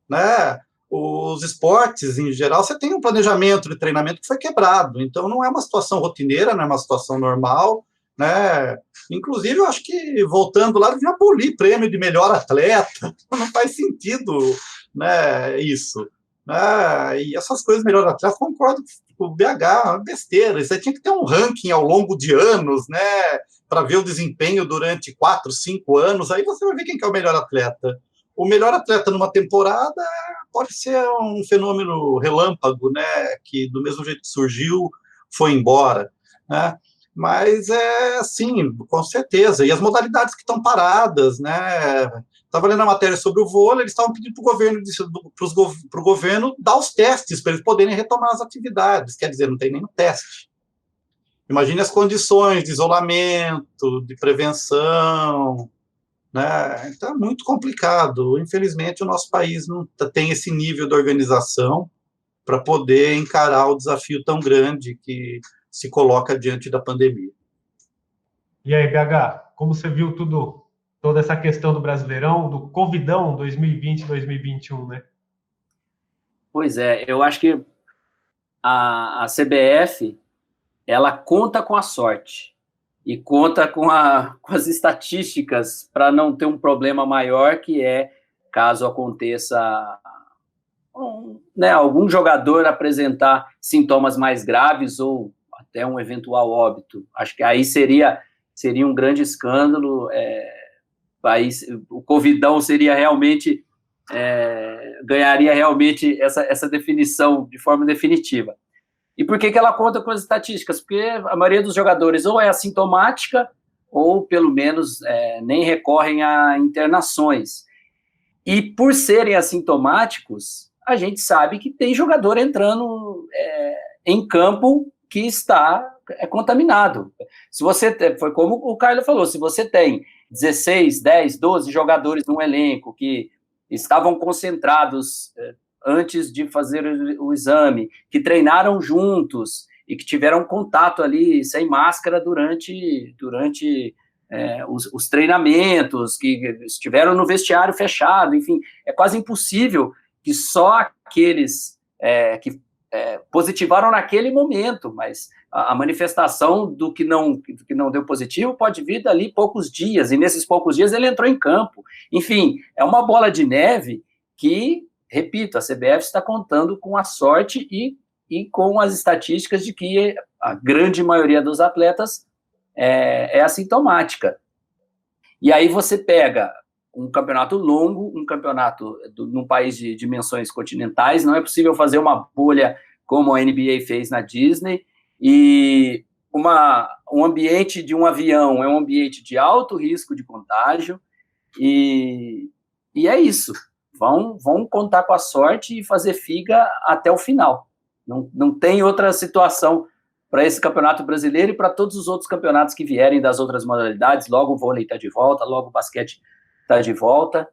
Né? Os esportes, em geral, você tem um planejamento de treinamento que foi quebrado, então não é uma situação rotineira, não é uma situação normal, né? Inclusive, eu acho que, voltando lá, devia abolir prêmio de melhor atleta, não faz sentido, né, isso. Né? E essas coisas, melhor atleta, concordo com o BH, é uma besteira, você tinha que ter um ranking ao longo de anos, né, para ver o desempenho durante 4, 5 anos, aí você vai ver quem que é o melhor atleta. O melhor atleta numa temporada pode ser um fenômeno relâmpago, né, que do mesmo jeito que surgiu, foi embora, né? Mas sim, com certeza. E as modalidades que estão paradas, né? Estava lendo a matéria sobre o vôlei, eles estavam pedindo para o governo dar os testes para eles poderem retomar as atividades. Quer dizer, não tem nem o teste. Imagine as condições de isolamento, de prevenção. Né? Então é muito complicado. Infelizmente, o nosso país não tem esse nível de organização para poder encarar o desafio tão grande que se coloca diante da pandemia. E aí, BH, como você viu toda essa questão do Brasileirão, do Covidão 2020-2021, né? Pois é, eu acho que a CBF, ela conta com a sorte e conta com as estatísticas para não ter um problema maior, que é caso aconteça né, algum jogador apresentar sintomas mais graves ou até um eventual óbito. Acho que aí seria um grande escândalo, aí o Covidão seria realmente, ganharia realmente essa definição de forma definitiva. E por que ela conta com as estatísticas? Porque a maioria dos jogadores ou é assintomática ou, pelo menos, nem recorrem a internações. E por serem assintomáticos, a gente sabe que tem jogador entrando em campo que está contaminado. Se você foi como o Carlos falou, se você tem 16, 10, 12 jogadores num elenco que estavam concentrados antes de fazer o exame, que treinaram juntos e que tiveram contato ali sem máscara durante os treinamentos, que estiveram no vestiário fechado, enfim, é quase impossível que só aqueles que positivaram naquele momento, mas a manifestação do que não deu positivo pode vir dali poucos dias, e nesses poucos dias ele entrou em campo. Enfim, é uma bola de neve que, repito, a CBF está contando com a sorte e com as estatísticas de que a grande maioria dos atletas é assintomática. E aí você pega um campeonato longo, um campeonato num país de dimensões continentais, não é possível fazer uma bolha como a NBA fez na Disney, e um ambiente de um avião é um ambiente de alto risco de contágio, e é isso. Vão contar com a sorte e fazer figa até o final. Não tem outra situação para esse campeonato brasileiro e para todos os outros campeonatos que vierem das outras modalidades. Logo o vôlei está de volta, logo o basquete está de volta,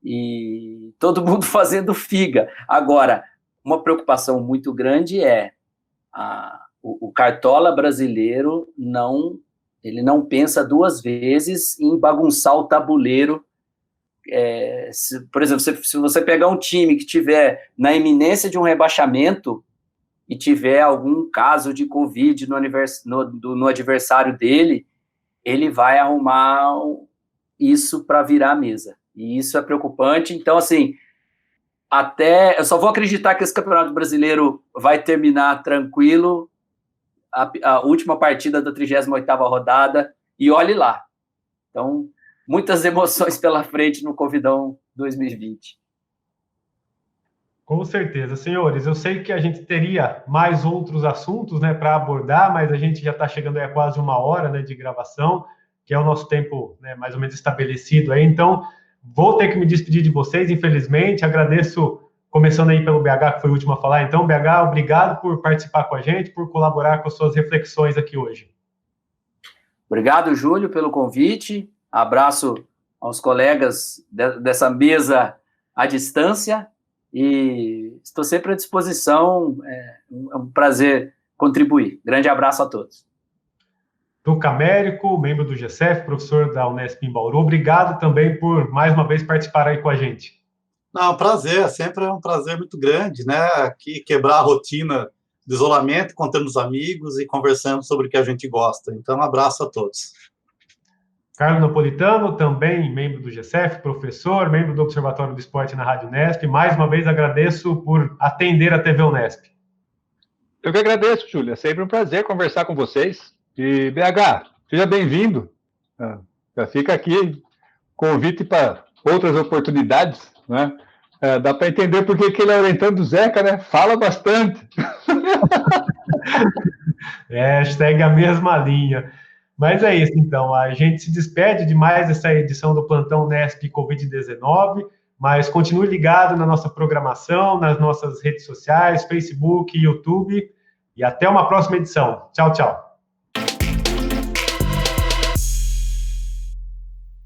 e todo mundo fazendo figa. Agora, uma preocupação muito grande é o cartola brasileiro ele não pensa duas vezes em bagunçar o tabuleiro. Por exemplo, se você pegar um time que tiver na iminência de um rebaixamento e tiver algum caso de Covid no adversário dele, ele vai arrumar isso para virar a mesa. E isso é preocupante. Então, assim, eu só vou acreditar que esse Campeonato Brasileiro vai terminar tranquilo, a última partida da 38ª rodada, e olhe lá. Então, muitas emoções pela frente no Covidão 2020. Com certeza, senhores. Eu sei que a gente teria mais outros assuntos, né, para abordar, mas a gente já está chegando a quase 1 hora, né, de gravação, que é o nosso tempo, né, mais ou menos estabelecido aí. Então, vou ter que me despedir de vocês, infelizmente. Agradeço, começando aí pelo BH, que foi o último a falar. Então, BH, obrigado por participar com a gente, por colaborar com as suas reflexões aqui hoje. Obrigado, Júlio, pelo convite. Abraço aos colegas dessa mesa à distância e estou sempre à disposição. É um prazer contribuir. Grande abraço a todos. Tuca Américo, membro do GCF, professor da Unesp em Bauru, obrigado também por mais uma vez participar aí com a gente. Não, prazer, sempre é um prazer muito grande, né? Aqui quebrar a rotina do isolamento, contando os amigos e conversando sobre o que a gente gosta. Então, um abraço a todos. Carlos Napolitano, também membro do GCF, professor, membro do Observatório do Esporte na Rádio Unesp. Mais uma vez agradeço por atender a TV Unesp. Eu que agradeço, Júlia. É sempre um prazer conversar com vocês. E, BH, seja bem-vindo. Já fica aqui convite para outras oportunidades, né? Dá para entender por que ele é orientando o Zeca, né? Fala bastante. Segue a mesma linha. Mas é isso, então. A gente se despede de mais essa edição do Plantão Unesp Covid-19, mas continue ligado na nossa programação, nas nossas redes sociais, Facebook, YouTube, e até uma próxima edição. Tchau, tchau.